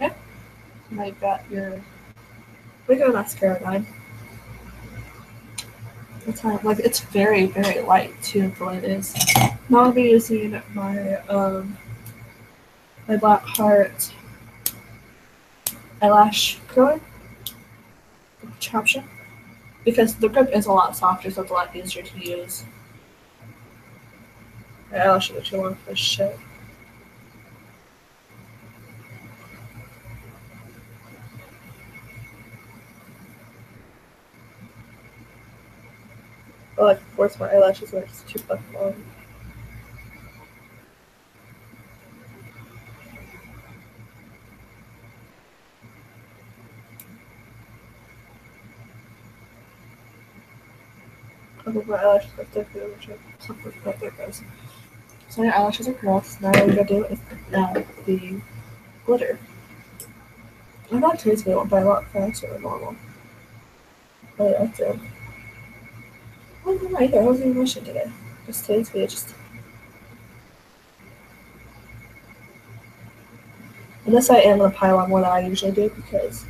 Okay. Now you've got your regular mascara line. Like it's very, very light too, the way it is. Now I'll be using my my Black Heart eyelash curler contraption because the grip is a lot softer, so it's a lot easier to use. My eyelashes are too long for this shit. But like, of course, my eyelashes are just too fucking long. I hope my eyelashes are thicker, which I'm something about there, guys. So your eyelashes are crossed. Now what we're gonna do is add the glitter. I thought today's video went by a lot faster than normal. But yeah, that's it. I don't know either. I wasn't even rushing today. Just today's video just. And this I am gonna pile on more than I usually do because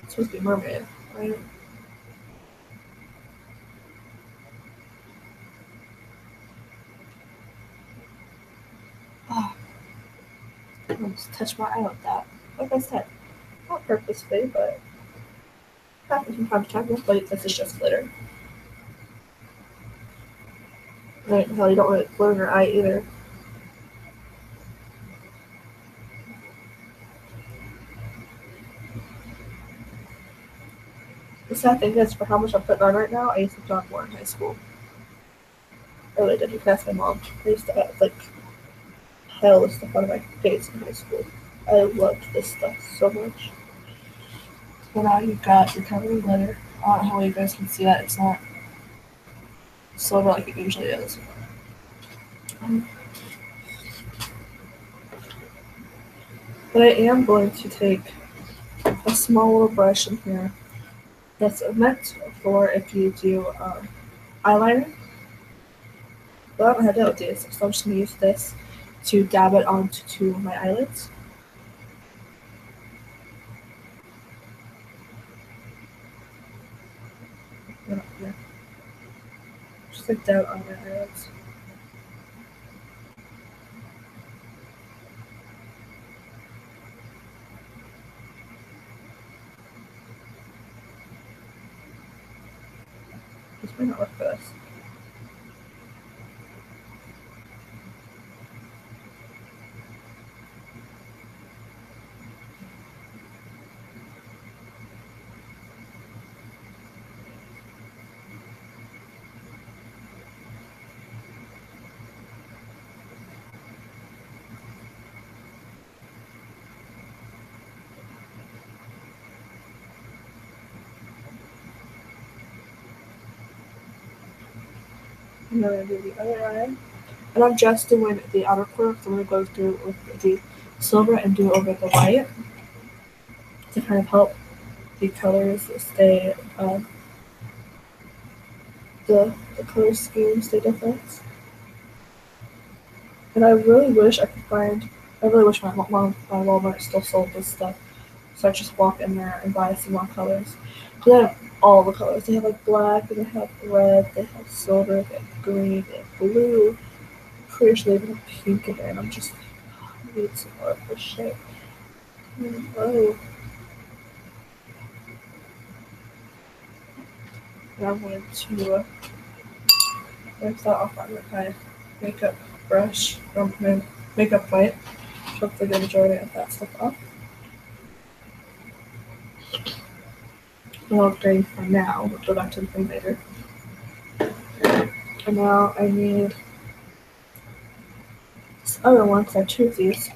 it's supposed to be Mermaid, right? Oh, I almost touched my eye with that. Like I said, not purposefully, but happens from time to time. But this is just glitter. Right? Hell, you don't want it glitter in your eye either. The sad thing is, for how much I'm putting on right now, I used to put on more in high school. I really did. You can ask my mom. I used to have like hell of stuff on my face in high school. I loved this stuff so much. So now you've got your covering glitter. I don't know how you guys can see that. It's not silver like it usually is. But I am going to take a small little brush in here that's meant for if you do eyeliner. But I don't have to do this, so I'm just going to use this to dab it onto my eyelids. Yeah. Just like dab on my eyelids. This might not work for this. And then I'm going to do the other eye. And I'm just doing the outer corner, so I'm going to go through with the silver and do over the white to kind of help the colors stay, the color scheme stay different. And I really wish I could find, I really wish my Walmart still sold this stuff. So I just walk in there and buy some more colors. Because they have all the colors. They have like black, they have red, they have silver, they have green, they have blue. Pretty sure they even have pink in there. And I'm just like, oh, I need some more of this shit. Oh. And I'm going to wipe that off on my makeup brush from my makeup wipe. Hopefully the majority of that stuff off. And I'll drain for now. We'll go back to the thing later. And now I need this other one because I have two of these.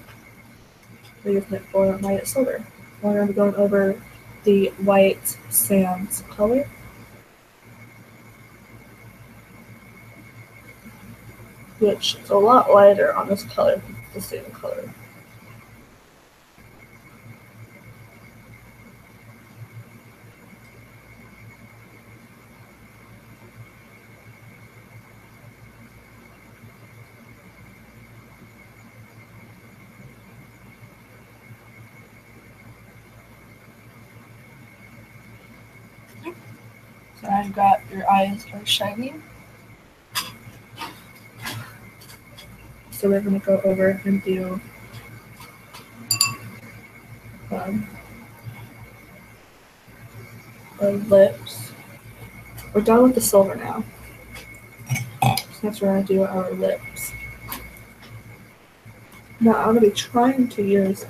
I'm using it for my silver. We're going to be going over the white sands color. Which is a lot lighter on this color than the same color. So now you've got your eyes are shining. So we're going to go over and do our lips. We're done with the silver now. So next we're going to do our lips. Now I'm going to be trying to use,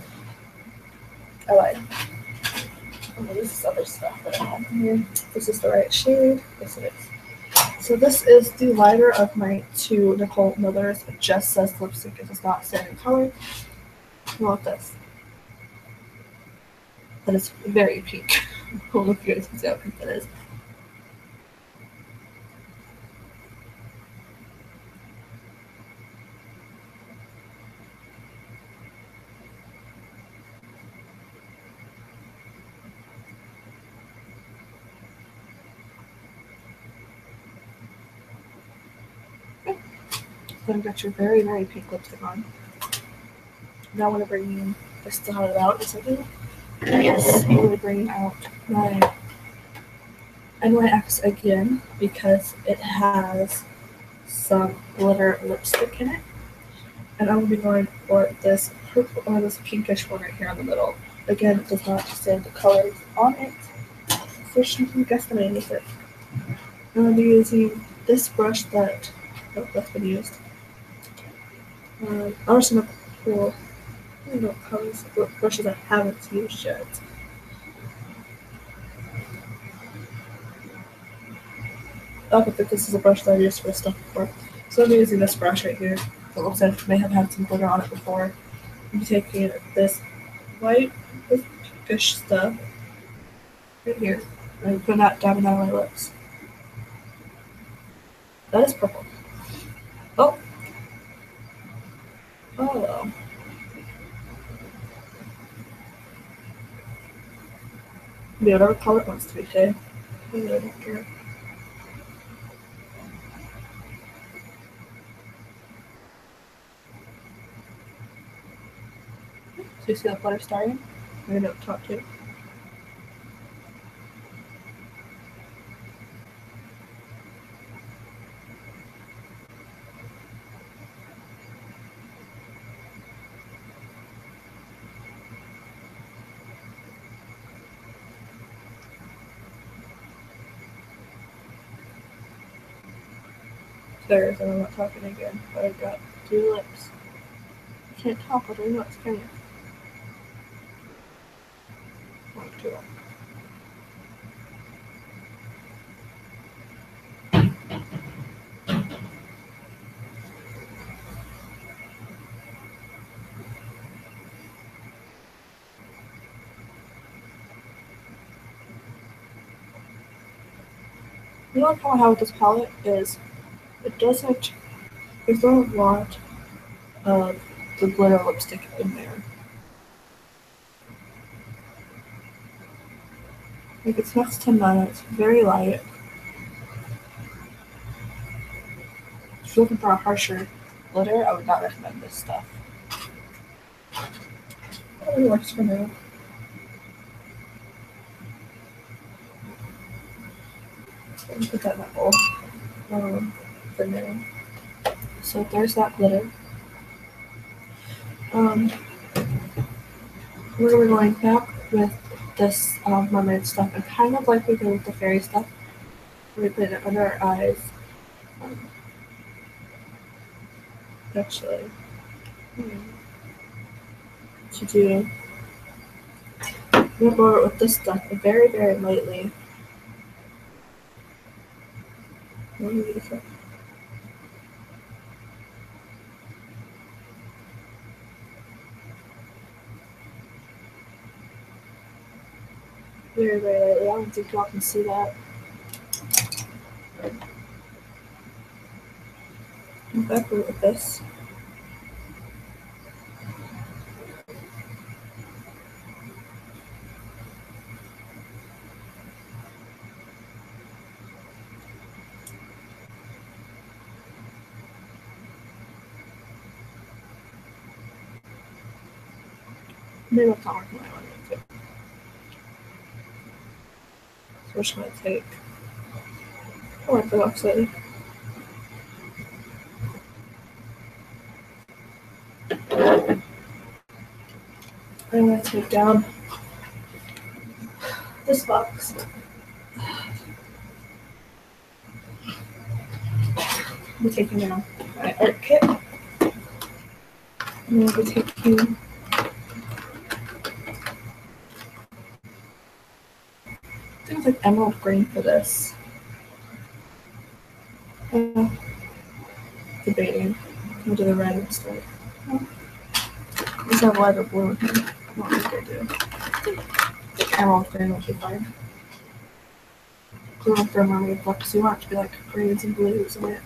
this is other stuff that I have in here. This is the right shade. Yes, it is. So this is the lighter of my two Nicole Millers. It just says lipstick. It does not say any color. I want this. That is very pink. I don't know if you guys can see how pink that is. So I've got your very, very pink lipstick on. Now I want to bring in, I still have it out, yes I do. Yes, I'm going to bring out my NYX again because it has some glitter lipstick in it. And I'm going to be going for this purple or this pinkish one right here in the middle. Again, it does not say the colors on it. So you can guess the name of it. I'm going to be using this brush that's been used. I'm just going to pull, I don't know what colors, what brushes I haven't used yet. but this is a brush that I've used for stuff before. So I'm using this brush right here. It looks like it may have had some glitter on it before. I'm taking this white fish stuff right here. And putting that, dabbing that on my lips. That is purple. Oh. Oh. Be whatever color it wants to be, okay? I really don't care. So you see the glitter starting? I'm gonna top too. There's, and I'm not talking again, but I've got 2 lips. I can't talk with my lips, can you? Not too long. You know what I have with this palette is it doesn't, there's not a lot of the glitter lipstick in there. Like it's next to none, it's very light. If you're looking for a harsher glitter, I would not recommend this stuff. It works for now. Let me put that in that bowl for now. So there's that glitter. We're going back with this mermaid stuff, and kind of like we did with the fairy stuff, we put it under our eyes. Actually, to do, I'm gonna go over it with this stuff very, very lightly. Very, very lightly. I don't think y'all can see that. I'm back with this. Maybe that's not working I want it to. So we're just gonna take peroxide. I'm gonna take down this box. We're taking down my art kit. And we'll be taking things like emerald green for this. Debating. We'll do the red instead. These have lighter blue in here. I don't think they do. The emerald green will be fine. Going for a mermaid look, so you want it to be like greens and blues in it.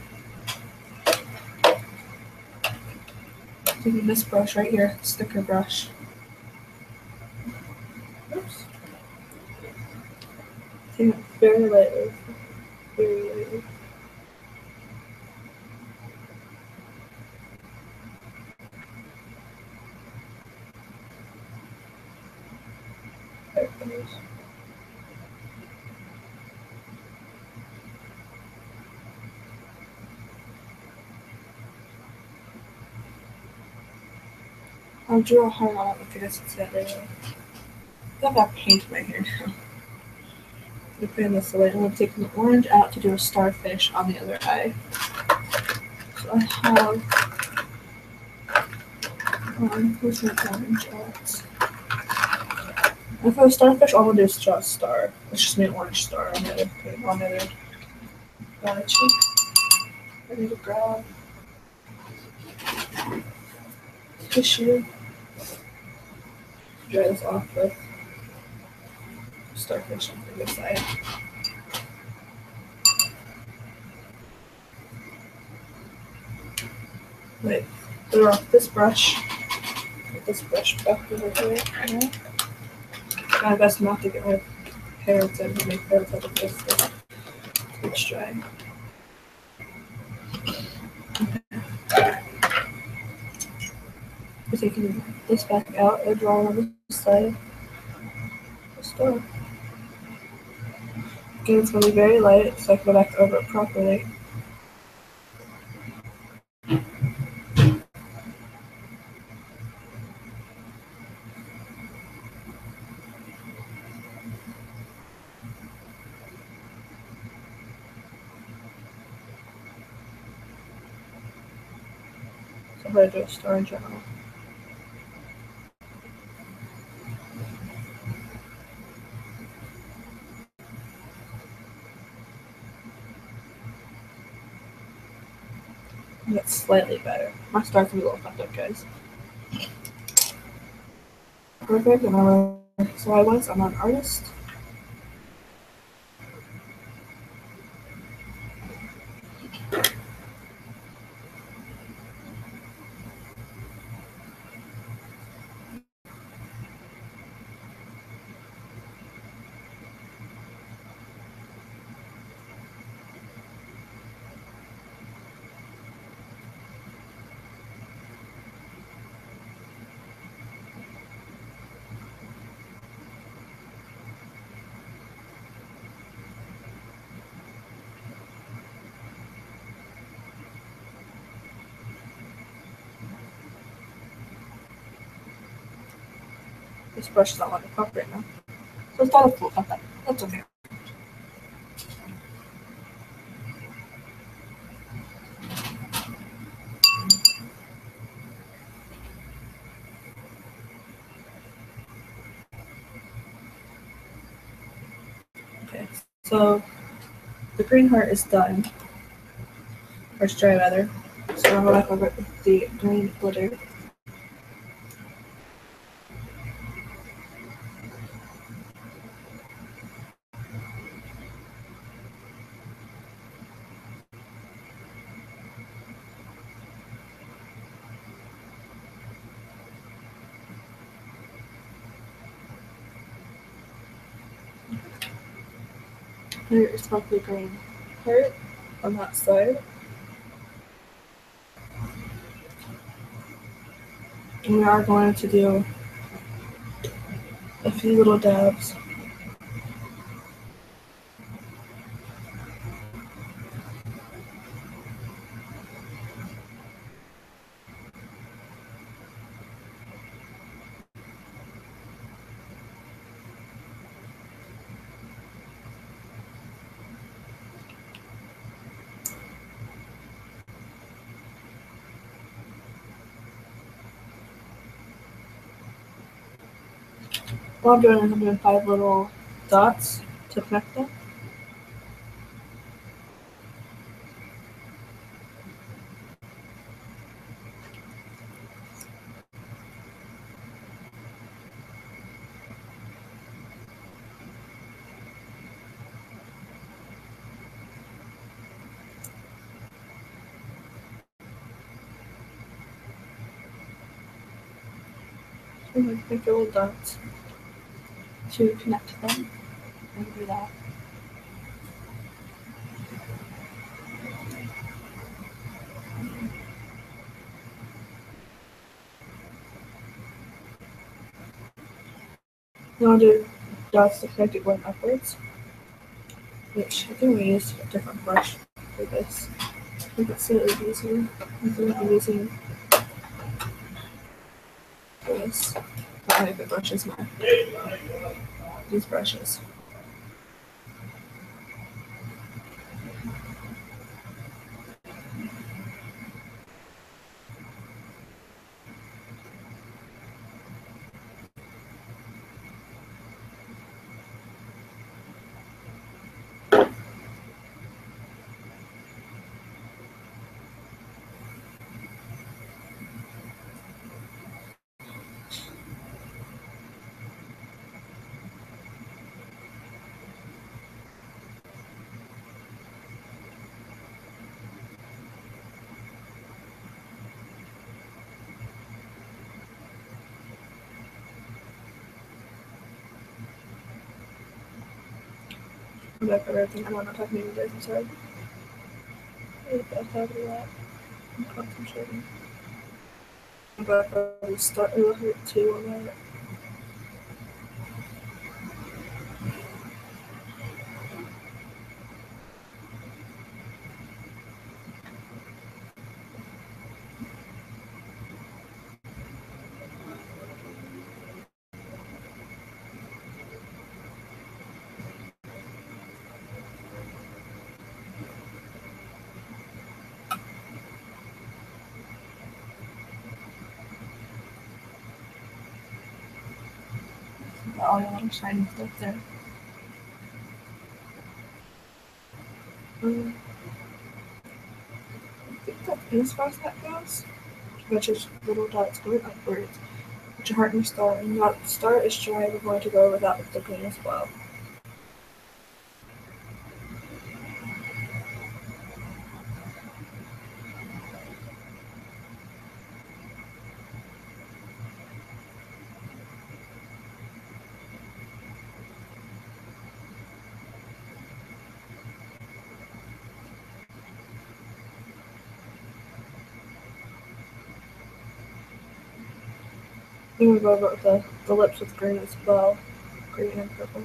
Taking this brush right here, sticker brush. Oops. Taking it very lightly. Very lightly. There it goes. I'll draw a heart on it if you guys can see that later. I've got paint in my hair now. I'm putting this away. I'm going to take the orange out to do a starfish on the other eye. So I have, where's my orange at? And for the starfish, all I'm going to do is draw a star. It's just an orange star on the other. Gotcha. I need to grab tissue. Dry this off with starfish on the other side. Wait, clear off this brush. Get this brush back over here. My best not to get my parrots in to make parrots out of this stuff. It's dry. We're taking this back out and drawing on this side. Again, it's going to be very light, so I can go back over it properly. So I'm going to do a star in general. And that's slightly better. My star's going to be a little fucked up, guys. Perfect, and so I'm an artist. This brush is not letting me pop right now. So it's got a full effect. That's okay. Okay, so the green heart is done. Or it's dry rather. So I'll go back over it with the green glitter. Here is sparkly green heart on that side. And we are going to do a few little dabs. What I'm doing is I'm doing 5 little dots to connect them. And then make little dots to connect them. And do that. Then I'll do dots to connect it going upwards. Which I think we use a different brush for this. I think it's slightly easier. I'm going to be using this. My favorite brush is these brushes. I'm back for everything. I know I'm not talking to you guys, I'm sorry. I'll do that. I'm concentrating. I'm back for the start. It'll hurt too on that. All your little shiny stuff there. I think that's as far as that goes. Which is little dots going upwards. Put your heart in the star, and that star is dry. We're going to go over that with the green as well. Then we go over with the lips with green as well. Green and purple.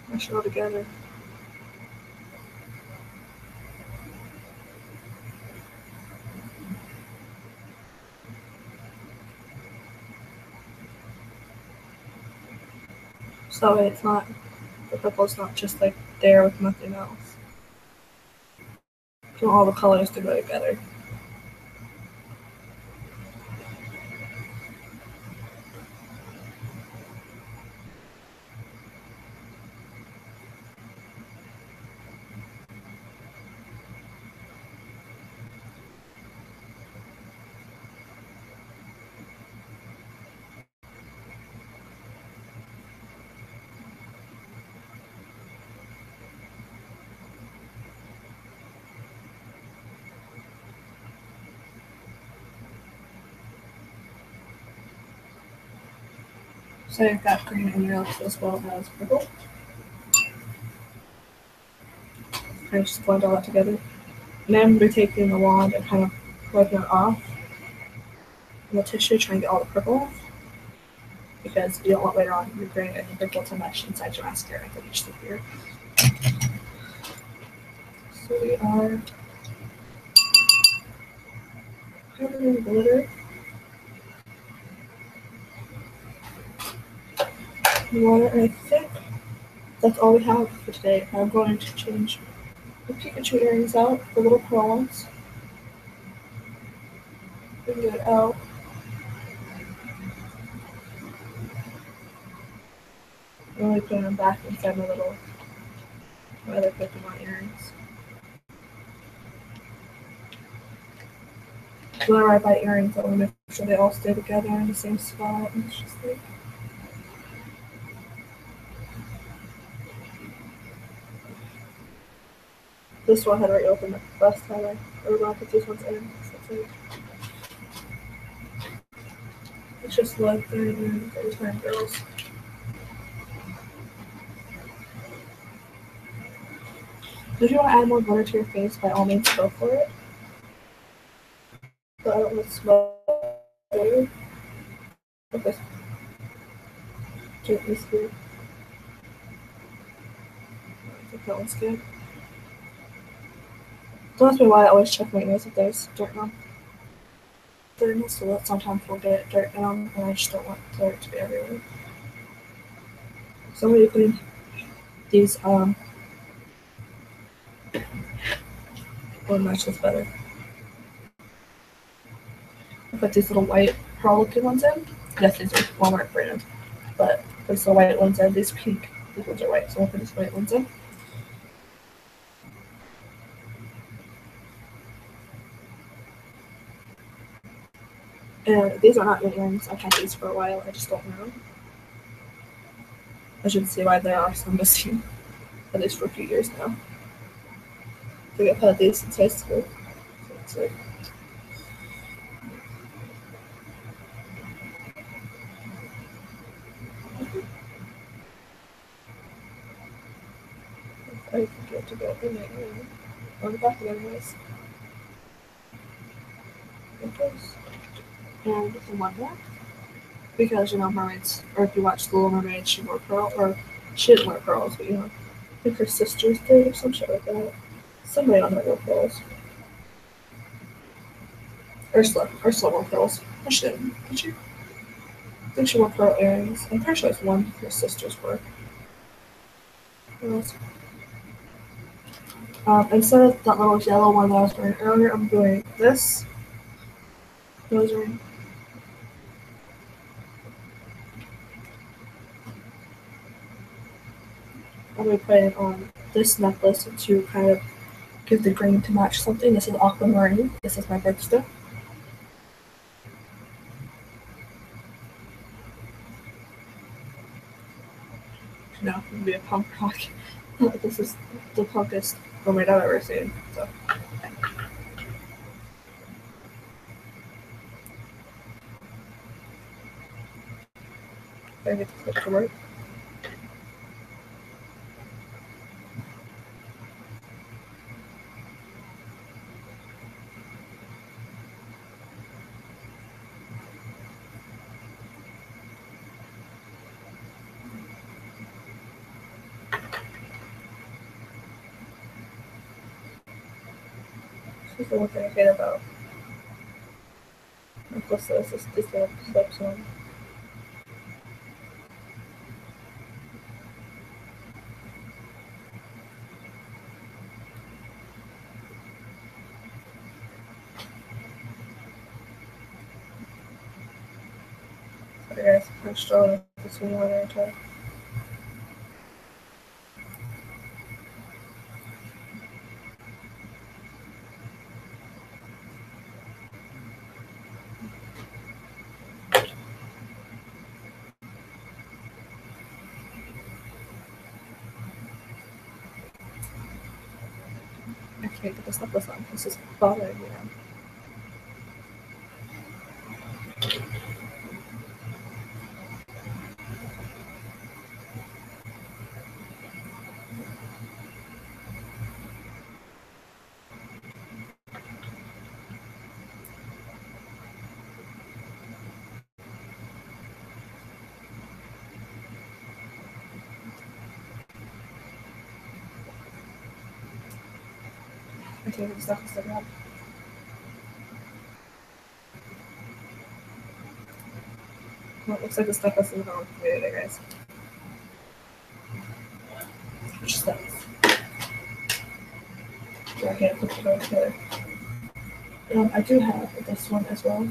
Mash it all together. So that way it's not, the purple's not just like there with nothing else. You want all the colors to go together. So you've got green in your lips as well as purple. I just blend all that together. And then we're taking the wand and kind of wiping it off. And the tissue, trying to get all the purple off. Because you don't want later on your green and your purple to mesh inside your mascara that you see here. So we are covering the glitter. Water, and I think that's all we have for today. I'm going to change the Pikachu earrings out, the little pearl ones. We can get it out. I'm only putting them back inside my other Pokemon earrings. Whenever I buy earrings, I want to make sure they all stay together in the same spot. And it's just like, this one had already opened the last time I ever got to put these ones in. So it's just like every time, girls. If you want to add more glitter to your face, by all means, go for it. But I don't want to smell glitter. Okay. Gently scoop. I think that one's good. Don't ask me why I always check my ears if there's dirt on. There needs to let sometimes we'll get dirt down, and I just don't want dirt to be everywhere. So I'm going to clean these, will match this better. I put these little white pearl looking ones in. Yes, these are Walmart branded, but there's the white ones in, these pink. These ones are white, so I'll put these white ones in. And these are not new earrings. I've had these for a while. I just don't know. I should see why there are some missing. At least for a few years now. I think I've had these since high school. So it's like, I forget to go in it. On the back of it, anyways. And the one back. Because, mermaids, or if you watch The Little Mermaid, she wore pearls, or she didn't wear pearls, but, I think her sisters did, or some shit like that. Somebody on her wore pearls. Ursula wore pearls. No, she didn't. Did she? I think she wore pearl earrings. I'm pretty sure it's one of her sisters wore. Instead of that little yellow one that I was wearing earlier, I'm doing this. Those are. I'm going to put it on this necklace to kind of give the green to match something. This is aquamarine. This is my birthstone. No, I'm gonna be a punk rock. This is the punkest mermaid I've ever seen. So. I get to click to work. This is the one thing I hate about necklaces is these little clips on. Sorry guys, I'm struggling with this one more time. I can't get this necklace on. This is bothering me now. I can't get this necklace to grab. Well, it looks like this necklace is going for me today, guys. Which sucks. So I can't put it all together. I do have this one as well.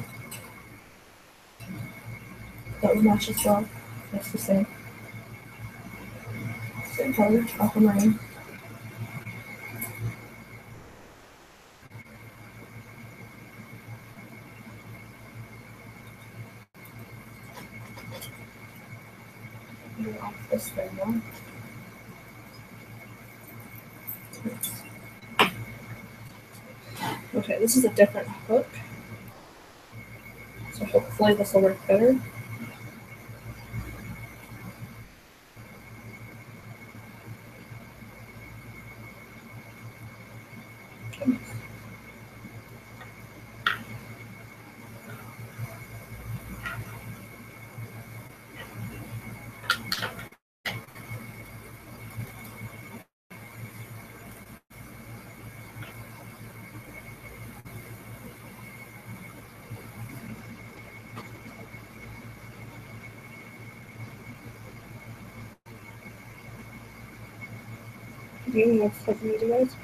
That would match as well. That's the same. Same color, aquamarine. Off this thing now. Okay, this is a different hook. So hopefully this will work better. Do you know what's happening to you guys?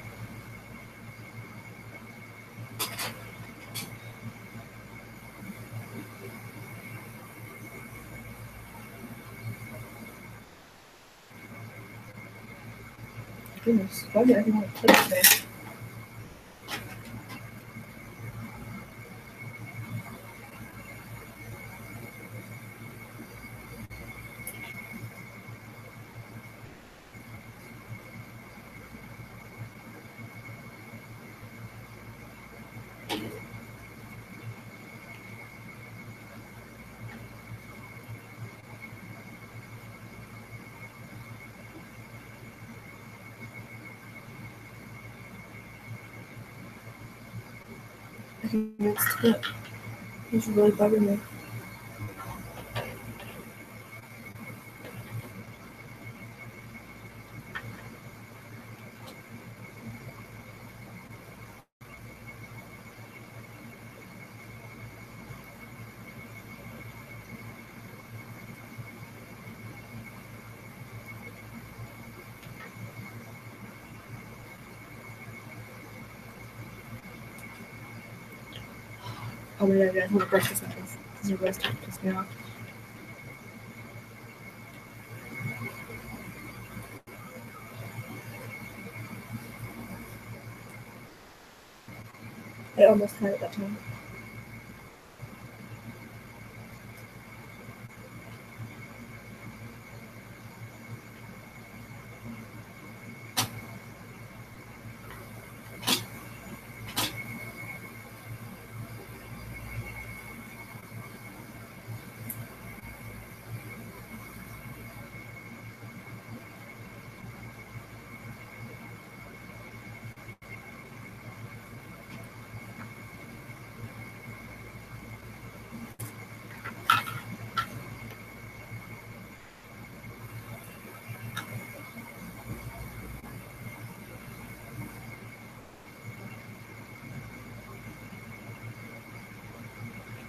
Goodness, why did everyone put it there? he needs to get. He's really bugging me. Oh my god, guys, I'm gonna brush this sentence. This is really starting to piss me off. I almost had it that time.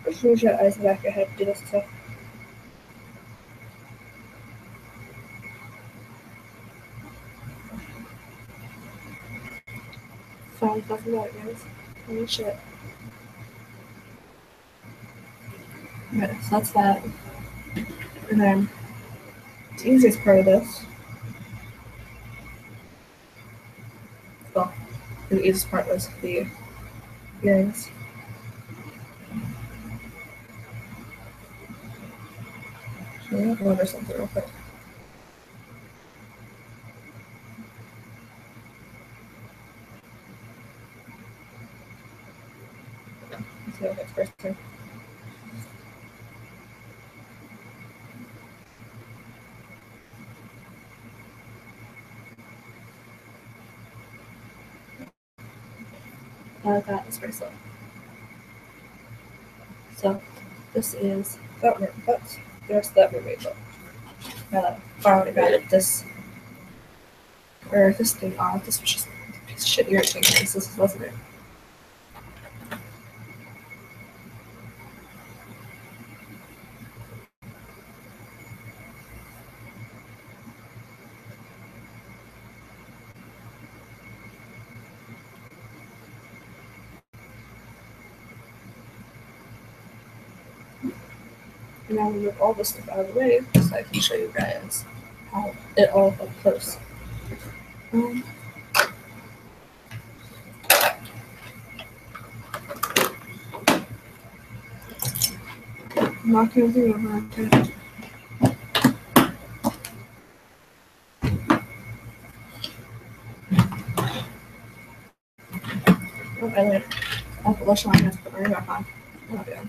Just use your eyes in the back of your head to do this stuff. Finally talking about it, guys. Holy shit. Okay, so that's that. And then the easiest part of this, well, the easiest part was the earrings. So I'm gonna order something real quick. Let's go next person. I got this bracelet. So this is that the rest of that mermaid book. I already got it. This thing off. This was just a piece of shit irritating because this wasn't it. And now we move all this stuff out of the way so I can show you guys how it all up close. I'm not going to do it right there. Oh, I like I'll put lotion on my hands, put my ring back on. Oh, yeah.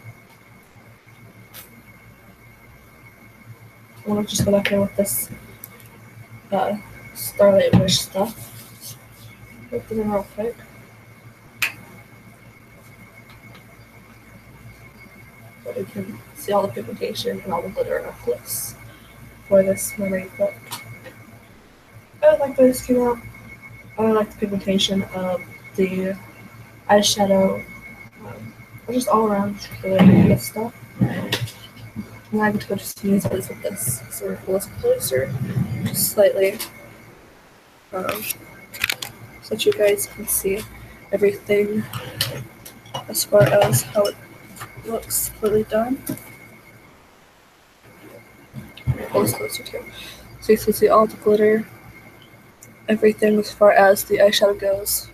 I want to just go back in with this Starlight Wish stuff. Look it in real quick. So you can see all the pigmentation and all the glitter up close for this mermaid book. I like the way this came out. I like the pigmentation of the eyeshadow, just all around really good stuff. And I get to go just use this with this sort of list closer, just slightly, so that you guys can see everything as far as how it looks really done. Pull this closer too, so you can see all the glitter, everything as far as the eyeshadow goes.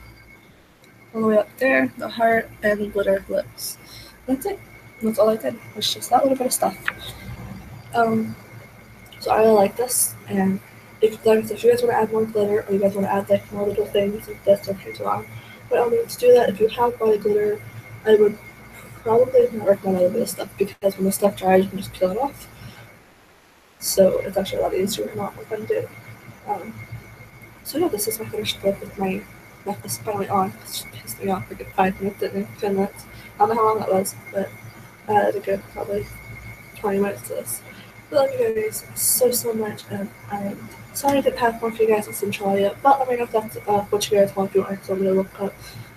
All the way up there, the heart, and the glitter lips. That's it. That's all I did. It's just that little bit of stuff. So I really like this, and if you guys want to add more glitter, or you guys want to add like more little things, like this don't take too long. By all means, do that. If you have body glitter, I would probably not recommend a little bit of stuff because when the stuff dries, you can just peel it off. So it's actually a lot easier and not more fun to do. So yeah, this is my finished look with my left this finally on. It just pissed me off for a good 5 minutes, didn't it? 10 minutes. I don't know how long that was, but a good probably 20 minutes to this. I love you guys so much, and I'm sorry I didn't have more for you guys in Centralia, but let me know if that's what you guys want to do. I'm going to look up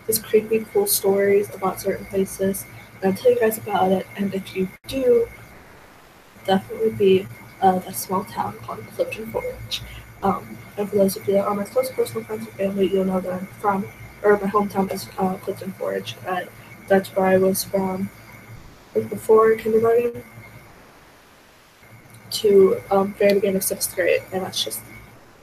these creepy, cool stories about certain places, and I'll tell you guys about it. And if you do, definitely be a small town called Clifton Forge. And for those of you that are my close personal friends and family, you'll know that I'm from, or my hometown is Clifton Forge. That's where I was from before kindergarten to very beginning of 6th grade, and that's just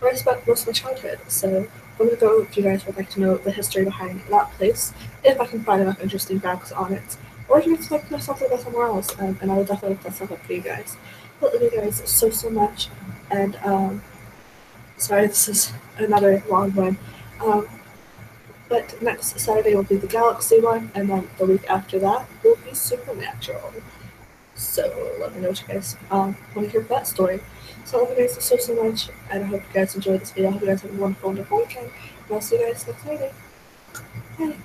where I spent most of my childhood. So I'm going to go if you guys would like to know the history behind that place, if I can find enough interesting facts on it. Or if you guys would like to know something about somewhere else, and I will definitely look that stuff up for you guys. But love you guys so much, and sorry this is another long one. But next Saturday will be the Galaxy one, and then the week after that will be Supernatural. So let me know what you guys want to hear that story. So I love you guys so much, and I hope you guys enjoyed this video. I hope you guys have a wonderful weekend, and I'll see you guys next Friday. Bye.